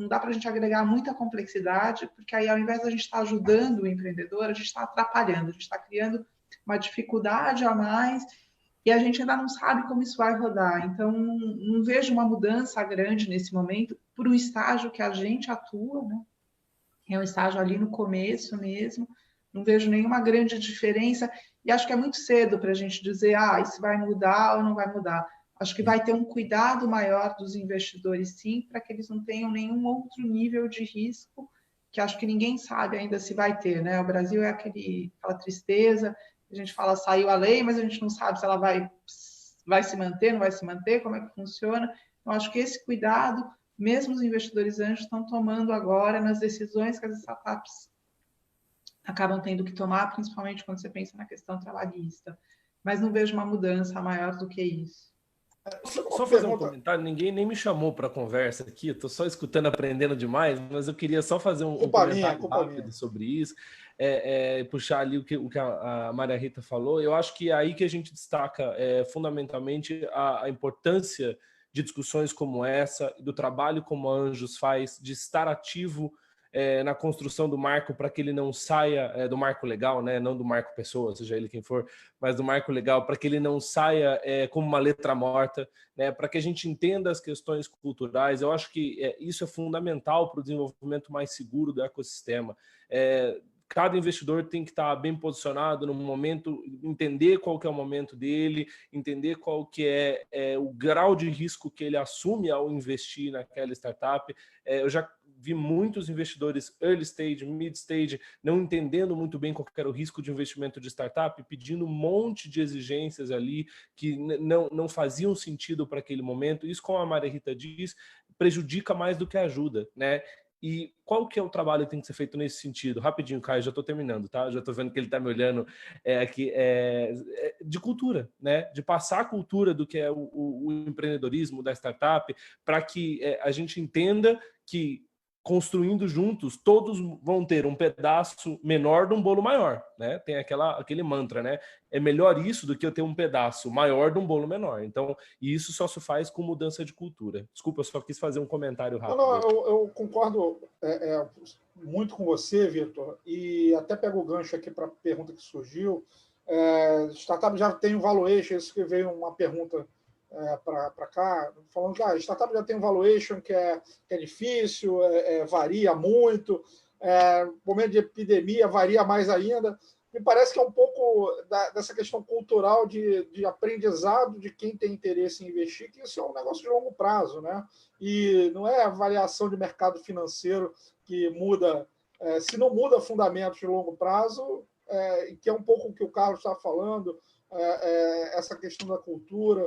dá para a gente agregar muita complexidade, porque aí ao invés de a gente estar ajudando o empreendedor, a gente está atrapalhando, a gente está criando uma dificuldade a mais e a gente ainda não sabe como isso vai rodar. Então, não vejo uma mudança grande nesse momento para o estágio que a gente atua, né? É um estágio ali no começo mesmo, não vejo nenhuma grande diferença e acho que é muito cedo para a gente dizer isso vai mudar ou não vai mudar. Acho que vai ter um cuidado maior dos investidores, sim, para que eles não tenham nenhum outro nível de risco, que acho que ninguém sabe ainda se vai ter, né? O Brasil é aquela tristeza, a gente fala, saiu a lei, mas a gente não sabe se ela vai se manter, não vai se manter, como é que funciona. Então, acho que esse cuidado, mesmo os investidores anjos estão tomando agora nas decisões que as startups acabam tendo que tomar, principalmente quando você pensa na questão trabalhista. Mas não vejo uma mudança maior do que isso. Só fazer um comentário, ninguém nem me chamou para conversa aqui, estou só escutando, aprendendo demais, mas eu queria só fazer um comentário rápido sobre isso, puxar ali o que a Maria Rita falou. Eu acho que é aí que a gente destaca fundamentalmente a importância de discussões como essa, do trabalho como a Anjos faz, de estar ativo na construção do marco para que ele não saia do marco legal, né? Não do marco pessoa, seja ele quem for, mas do marco legal, para que ele não saia como uma letra morta, né? Para que a gente entenda as questões culturais. Eu acho que isso é fundamental para o desenvolvimento mais seguro do ecossistema. Cada investidor tem que estar bem posicionado no momento, entender qual que é o momento dele, entender qual que é o grau de risco que ele assume ao investir naquela startup. Eu já vi muitos investidores early stage, mid stage, não entendendo muito bem qual era o risco de investimento de startup, pedindo um monte de exigências ali que não faziam sentido para aquele momento. Isso, como a Maria Rita diz, prejudica mais do que ajuda, né? E qual que é o trabalho que tem que ser feito nesse sentido? Rapidinho, Caio, já estou terminando, tá? Já estou vendo que ele está me olhando aqui, de cultura, né? De passar a cultura do que é o empreendedorismo da startup, para que a gente entenda que construindo juntos, todos vão ter um pedaço menor de um bolo maior, né? Tem aquele mantra, né? É melhor isso do que eu ter um pedaço maior de um bolo menor. Então, isso só se faz com mudança de cultura. Desculpa, eu só quis fazer um comentário rápido. Eu concordo muito com você, Vitor, e até pego o gancho aqui para a pergunta que surgiu. Startup já tem um valuation, isso que veio uma pergunta para cá, falando que a startup já tem um valuation que é difícil, varia muito, momento de epidemia varia mais ainda. Me parece que é um pouco dessa questão cultural de aprendizado de quem tem interesse em investir, que isso é um negócio de longo prazo, né? E não é a variação de mercado financeiro que muda, se não muda fundamentos de longo prazo, que é um pouco o que o Carlos está falando, essa questão da cultura.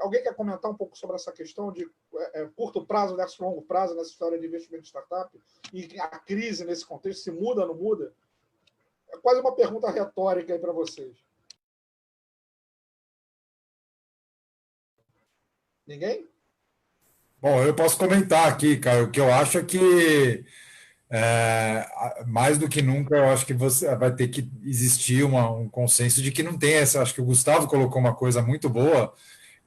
Alguém quer comentar um pouco sobre essa questão de curto prazo versus longo prazo nessa história de investimento de startup? E a crise nesse contexto, se muda ou não muda? É quase uma pergunta retórica aí para vocês. Ninguém? Bom, eu posso comentar aqui, Caio. O que eu acho é que, mais do que nunca, eu acho que você vai ter que existir um consenso de que não tem essa. Acho que o Gustavo colocou uma coisa muito boa,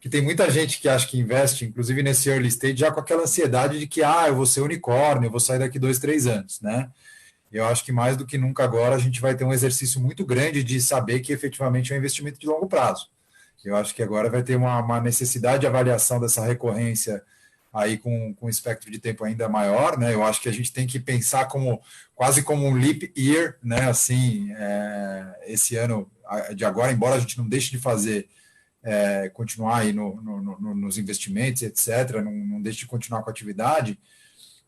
que tem muita gente que acha que investe, inclusive nesse early stage, já com aquela ansiedade de que eu vou ser unicórnio, eu vou sair daqui 2, 3 anos, né? Eu acho que mais do que nunca agora a gente vai ter um exercício muito grande de saber que efetivamente é um investimento de longo prazo. Eu acho que agora vai ter uma necessidade de avaliação dessa recorrência aí com um espectro de tempo ainda maior, né? Eu acho que a gente tem que pensar quase como um leap year, né? Assim, esse ano de agora, embora a gente não deixe de fazer, continuar aí nos investimentos, etc., não deixe de continuar com a atividade,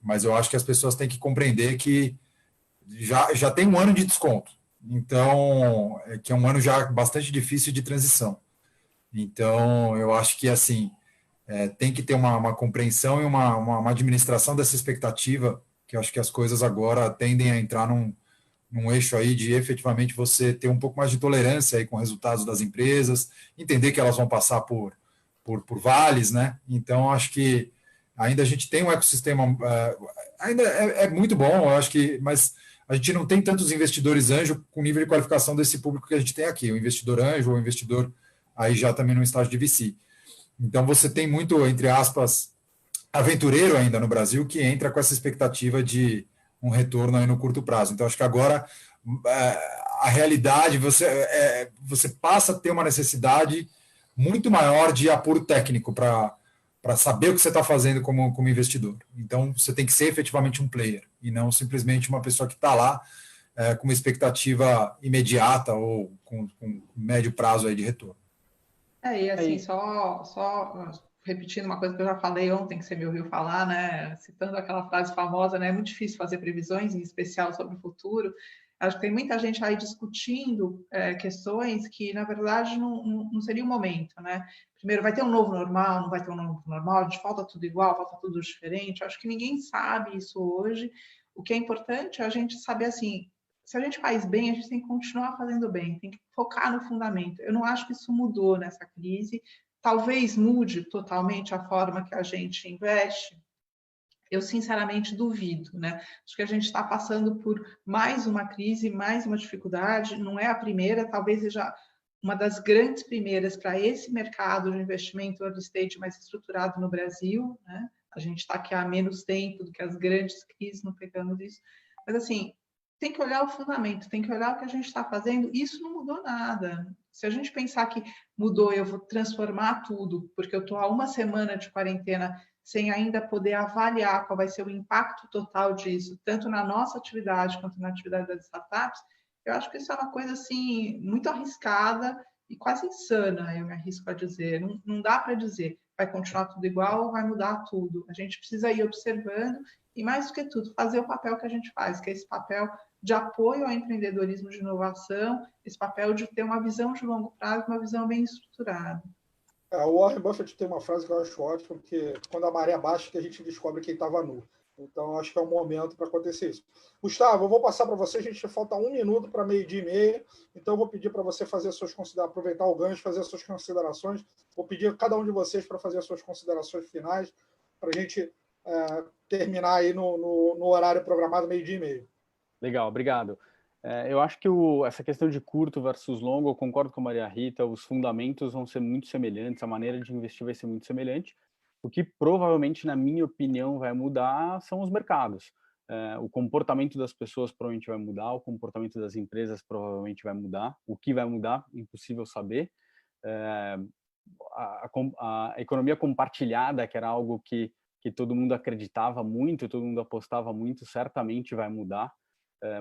mas eu acho que as pessoas têm que compreender que já tem um ano de desconto, então, que é um ano já bastante difícil de transição. Então, eu acho que, assim, tem que ter uma compreensão e uma administração dessa expectativa, que eu acho que as coisas agora tendem a entrar num eixo aí de efetivamente você ter um pouco mais de tolerância aí com resultados das empresas, entender que elas vão passar por vales, né? Então, acho que ainda a gente tem um ecossistema, ainda é muito bom, eu acho que, mas a gente não tem tantos investidores anjo com nível de qualificação desse público que a gente tem aqui, o investidor anjo ou o investidor aí já também no estágio de VC. Então, você tem muito, entre aspas, aventureiro ainda no Brasil que entra com essa expectativa de um retorno aí no curto prazo. Então, acho que agora a realidade, você passa a ter uma necessidade muito maior de apuro técnico para saber o que você está fazendo como investidor. Então, você tem que ser efetivamente um player e não simplesmente uma pessoa que está lá com uma expectativa imediata ou com médio prazo aí de retorno. E assim, só repetindo uma coisa que eu já falei ontem, que você me ouviu falar, né? Citando aquela frase famosa, né? É muito difícil fazer previsões, em especial sobre o futuro. Acho que tem muita gente aí discutindo questões que, na verdade, não seria o momento, né? Primeiro, vai ter um novo normal, não vai ter um novo normal, a gente falta tudo igual, falta tudo diferente. Acho que ninguém sabe isso hoje. O que é importante é a gente saber, assim, se a gente faz bem, a gente tem que continuar fazendo bem, tem que focar no fundamento. Eu não acho que isso mudou nessa crise. Talvez mude totalmente a forma que a gente investe. Eu, sinceramente, duvido, né? Acho que a gente está passando por mais uma crise, mais uma dificuldade. Não é a primeira, talvez seja uma das grandes primeiras para esse mercado de investimento early stage mais estruturado no Brasil, né? A gente está aqui há menos tempo do que as grandes crises, não pegamos isso. Mas, assim, tem que olhar o fundamento, tem que olhar o que a gente está fazendo. Isso não mudou nada. Se a gente pensar que mudou, eu vou transformar tudo, porque eu estou há uma semana de quarentena sem ainda poder avaliar qual vai ser o impacto total disso, tanto na nossa atividade quanto na atividade das startups, eu acho que isso é uma coisa assim muito arriscada e quase insana, eu me arrisco a dizer. Não dá para dizer, vai continuar tudo igual ou vai mudar tudo. A gente precisa ir observando e, mais do que tudo, fazer o papel que a gente faz, que é esse papel de apoio ao empreendedorismo de inovação, esse papel de ter uma visão de longo prazo, uma visão bem estruturada. O Warren Buffett tem uma frase que eu acho ótima, que quando a maré baixa que a gente descobre quem estava nu. Então, acho que é um momento para acontecer isso. Gustavo, eu vou passar para você, a gente falta 1 minuto para 12:30, então eu vou pedir para você fazer suas considerações, aproveitar o gancho, fazer as suas considerações. Vou pedir a cada um de vocês para fazer as suas considerações finais, para a gente terminar aí no horário programado 12:30. Legal, obrigado. Eu acho que essa questão de curto versus longo, eu concordo com a Maria Rita, os fundamentos vão ser muito semelhantes, a maneira de investir vai ser muito semelhante. O que provavelmente, na minha opinião, vai mudar são os mercados. O comportamento das pessoas provavelmente vai mudar, o comportamento das empresas provavelmente vai mudar. O que vai mudar, impossível saber. A economia compartilhada, que era algo que todo mundo acreditava muito, todo mundo apostava muito, certamente vai mudar.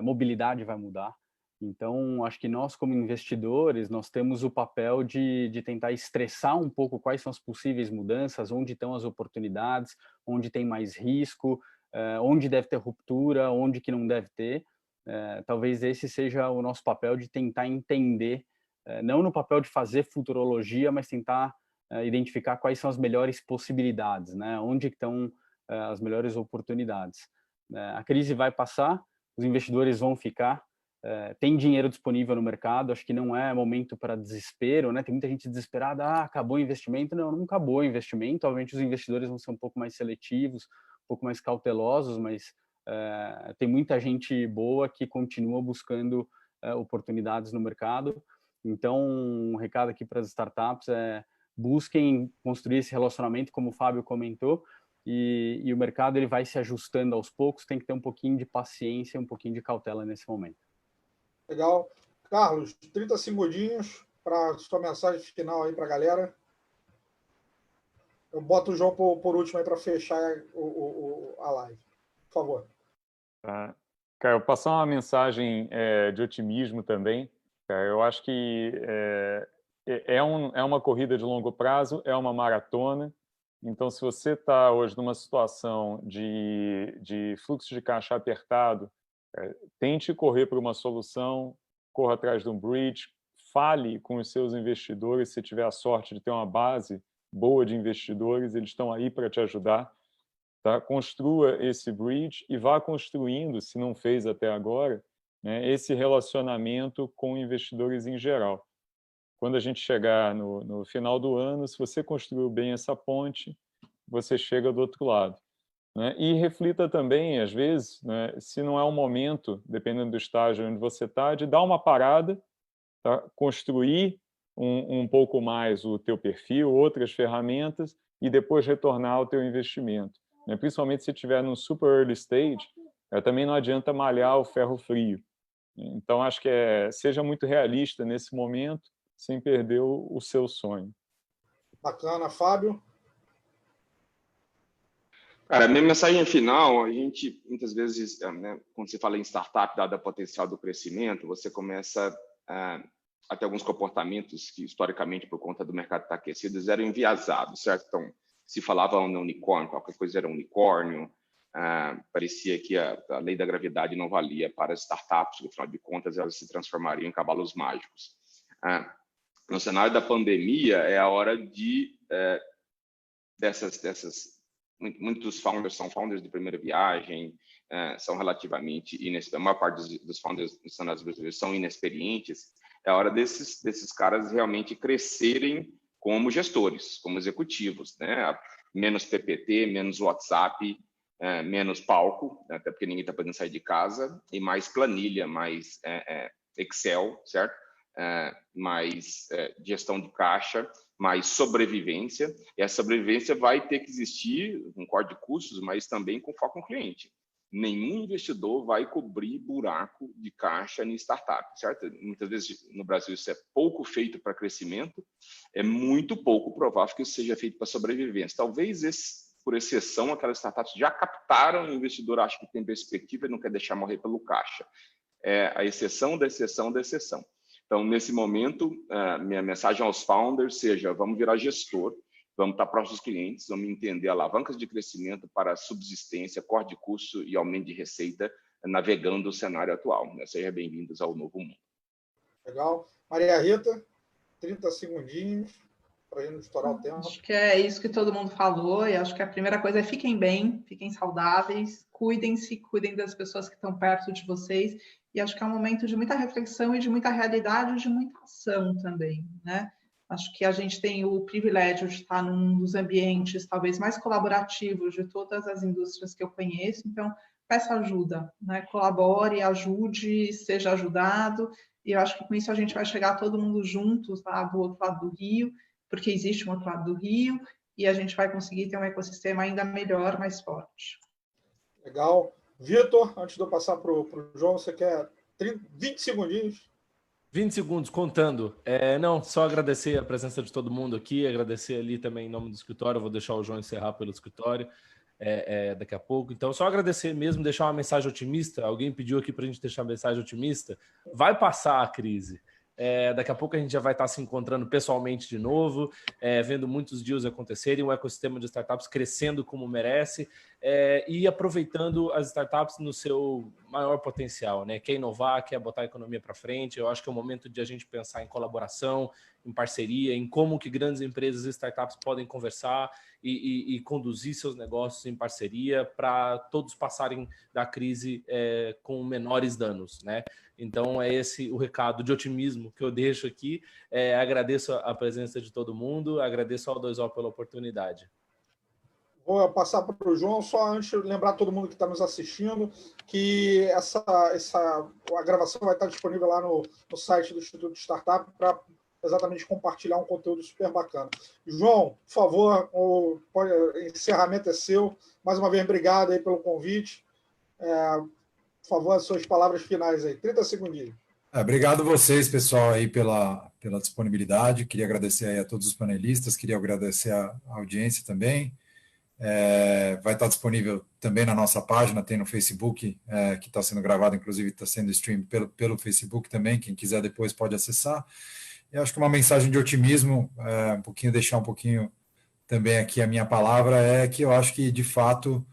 Mobilidade vai mudar. Então, acho que nós, como investidores, nós temos o papel de tentar estressar um pouco quais são as possíveis mudanças, onde estão as oportunidades, onde tem mais risco, onde deve ter ruptura, onde que não deve ter. Talvez esse seja o nosso papel de tentar entender, não no papel de fazer futurologia, mas tentar identificar quais são as melhores possibilidades, né? Onde estão as melhores oportunidades. A crise vai passar, os investidores vão ficar, tem dinheiro disponível no mercado, acho que não é momento para desespero, né? Tem muita gente desesperada, acabou o investimento. Não acabou o investimento, obviamente os investidores vão ser um pouco mais seletivos, um pouco mais cautelosos, mas tem muita gente boa que continua buscando oportunidades no mercado. Então, um recado aqui para as startups busquem construir esse relacionamento, como o Fábio comentou, e o mercado ele vai se ajustando aos poucos, tem que ter um pouquinho de paciência, um pouquinho de cautela nesse momento. Legal. Carlos, 30 segundinhos para sua mensagem final aí para a galera. Eu boto o João por último aí para fechar a live. Por favor. Cara, eu vou passar uma mensagem de otimismo também. Cara, eu acho que é uma corrida de longo prazo, é uma maratona. Então, se você está hoje numa situação de fluxo de caixa apertado, tente correr por uma solução, corra atrás de um bridge, fale com os seus investidores, se tiver a sorte de ter uma base boa de investidores, eles estão aí para te ajudar. Tá? Construa esse bridge e vá construindo, se não fez até agora, né, esse relacionamento com investidores em geral. Quando a gente chegar no final do ano, se você construiu bem essa ponte, você chega do outro lado. Né? E reflita também, às vezes, né, se não é o momento, dependendo do estágio onde você está, de dar uma parada, tá? Construir um pouco mais o teu perfil, outras ferramentas, e depois retornar ao teu investimento. Né? Principalmente se estiver num super early stage, também não adianta malhar o ferro frio. Então, acho que seja muito realista nesse momento, sem perder o seu sonho. Bacana, Fábio. Cara, a minha mensagem final, a gente, muitas vezes, né, quando você fala em startup, dado o potencial do crescimento, você começa a ter alguns comportamentos que, historicamente, por conta do mercado estar aquecido, eram enviesados, certo? Então, se falava no unicórnio, qualquer coisa era unicórnio, parecia que a lei da gravidade não valia para as startups, porque, afinal de contas, elas se transformariam em cavalos mágicos. No cenário da pandemia, é a hora muitos founders são founders de primeira viagem, são relativamente inexperientes, a maior parte dos founders dos cenários brasileiros são inexperientes. É a hora desses caras realmente crescerem como gestores, como executivos, né? Menos PPT, menos WhatsApp, menos palco, né? Até porque ninguém está podendo sair de casa, e mais planilha, mais Excel, certo? Mais gestão de caixa, mais sobrevivência. E essa sobrevivência vai ter que existir com corte de custos, mas também com foco no cliente. Nenhum investidor vai cobrir buraco de caixa em startup, certo? Muitas vezes no Brasil isso é pouco feito para crescimento, é muito pouco provável que isso seja feito para sobrevivência. Talvez, por exceção, aquelas startups já captaram, o investidor acha que tem perspectiva e não quer deixar morrer pelo caixa. É a exceção da exceção da exceção. Então, nesse momento, minha mensagem aos founders seja: vamos virar gestor, vamos estar próximos dos clientes, vamos entender alavancas de crescimento para subsistência, corte de custo e aumento de receita, navegando o cenário atual. Sejam bem-vindos ao novo mundo. Legal. Maria Rita, 30 segundinhos. para a gente não estourar o tempo. Acho que é isso que todo mundo falou, e acho que a primeira coisa é fiquem bem, fiquem saudáveis, cuidem-se, cuidem das pessoas que estão perto de vocês, e acho que é um momento de muita reflexão e de muita realidade e de muita ação também, né? Acho que a gente tem o privilégio de estar num dos ambientes talvez mais colaborativos de todas as indústrias que eu conheço, então peça ajuda, né? Colabore, ajude, seja ajudado, e eu acho que com isso a gente vai chegar todo mundo juntos lá do outro lado do rio, porque existe um outro lado do rio, e a gente vai conseguir ter um ecossistema ainda melhor, mais forte. Legal. Vitor, antes de eu passar para o João, você quer 20 segundinhos? 20 segundos, contando. Não, só agradecer a presença de todo mundo aqui, agradecer ali também em nome do escritório, eu vou deixar o João encerrar pelo escritório daqui a pouco. Então, só agradecer mesmo, deixar uma mensagem otimista. Alguém pediu aqui para a gente deixar uma mensagem otimista. Vai passar a crise. Daqui a pouco a gente já vai estar se encontrando pessoalmente de novo, vendo muitos deals acontecerem, o ecossistema de startups crescendo como merece e aproveitando as startups no seu maior potencial, né? Quer inovar, quer botar a economia para frente. Eu acho que é o momento de a gente pensar em colaboração, em parceria, em como que grandes empresas e startups podem conversar e conduzir seus negócios em parceria para todos passarem da crise com menores danos, né? Então é esse o recado de otimismo que eu deixo aqui. Agradeço a presença de todo mundo, agradeço ao 2O pela oportunidade. Vou passar para o João, só antes de lembrar todo mundo que está nos assistindo que a gravação vai estar disponível lá no site do Instituto de Startup para exatamente compartilhar um conteúdo super bacana. João, por favor, o encerramento é seu. Mais uma vez, obrigado aí pelo convite. Por favor, as suas palavras finais aí. 30 segundinhos. Obrigado vocês, pessoal, aí pela disponibilidade. Queria agradecer aí a todos os panelistas, queria agradecer a audiência também. Vai estar disponível também na nossa página, tem no Facebook, que está sendo gravado, inclusive está sendo stream pelo Facebook também, quem quiser depois pode acessar. Eu acho que uma mensagem de otimismo, deixar um pouquinho também aqui a minha palavra, é que eu acho que, de fato,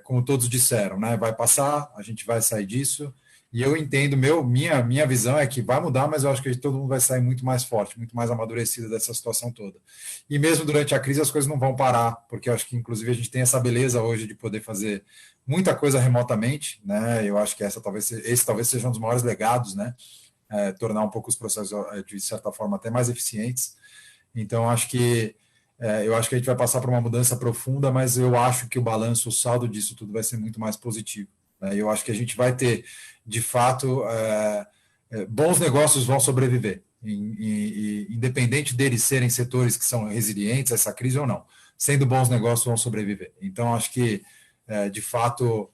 como todos disseram, né, vai passar, a gente vai sair disso, e eu entendo, minha visão é que vai mudar, mas eu acho que todo mundo vai sair muito mais forte, muito mais amadurecido dessa situação toda. E mesmo durante a crise as coisas não vão parar, porque eu acho que, inclusive, a gente tem essa beleza hoje de poder fazer muita coisa remotamente, né, eu acho que esse talvez seja um dos maiores legados, né, tornar um pouco os processos, de certa forma, até mais eficientes. Então, eu acho que a gente vai passar por uma mudança profunda, mas eu acho que o balanço, o saldo disso tudo vai ser muito mais positivo. Eu acho que a gente vai ter, de fato, bons negócios vão sobreviver, independente deles serem setores que são resilientes a essa crise ou não. Sendo bons negócios vão sobreviver. Então, acho que, de fato,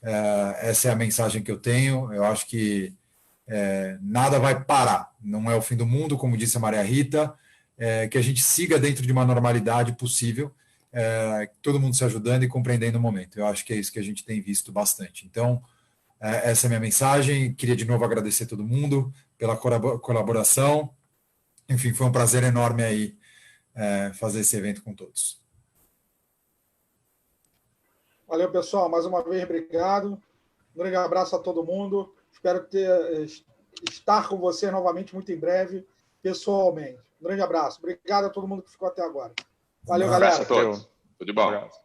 essa é a mensagem que eu tenho. Eu acho que nada vai parar, não é o fim do mundo, como disse a Maria Rita, que a gente siga dentro de uma normalidade possível, todo mundo se ajudando e compreendendo o momento. Eu acho que é isso que a gente tem visto bastante. Então, essa é a minha mensagem. Queria de novo agradecer todo mundo pela colaboração. Enfim, foi um prazer enorme aí fazer esse evento com todos. Valeu, pessoal. Mais uma vez, obrigado. Um grande abraço a todo mundo. Espero estar com você novamente muito em breve, pessoalmente. Um grande abraço. Obrigado a todo mundo que ficou até agora. Valeu, galera. Um abraço a todos. Tudo de bom.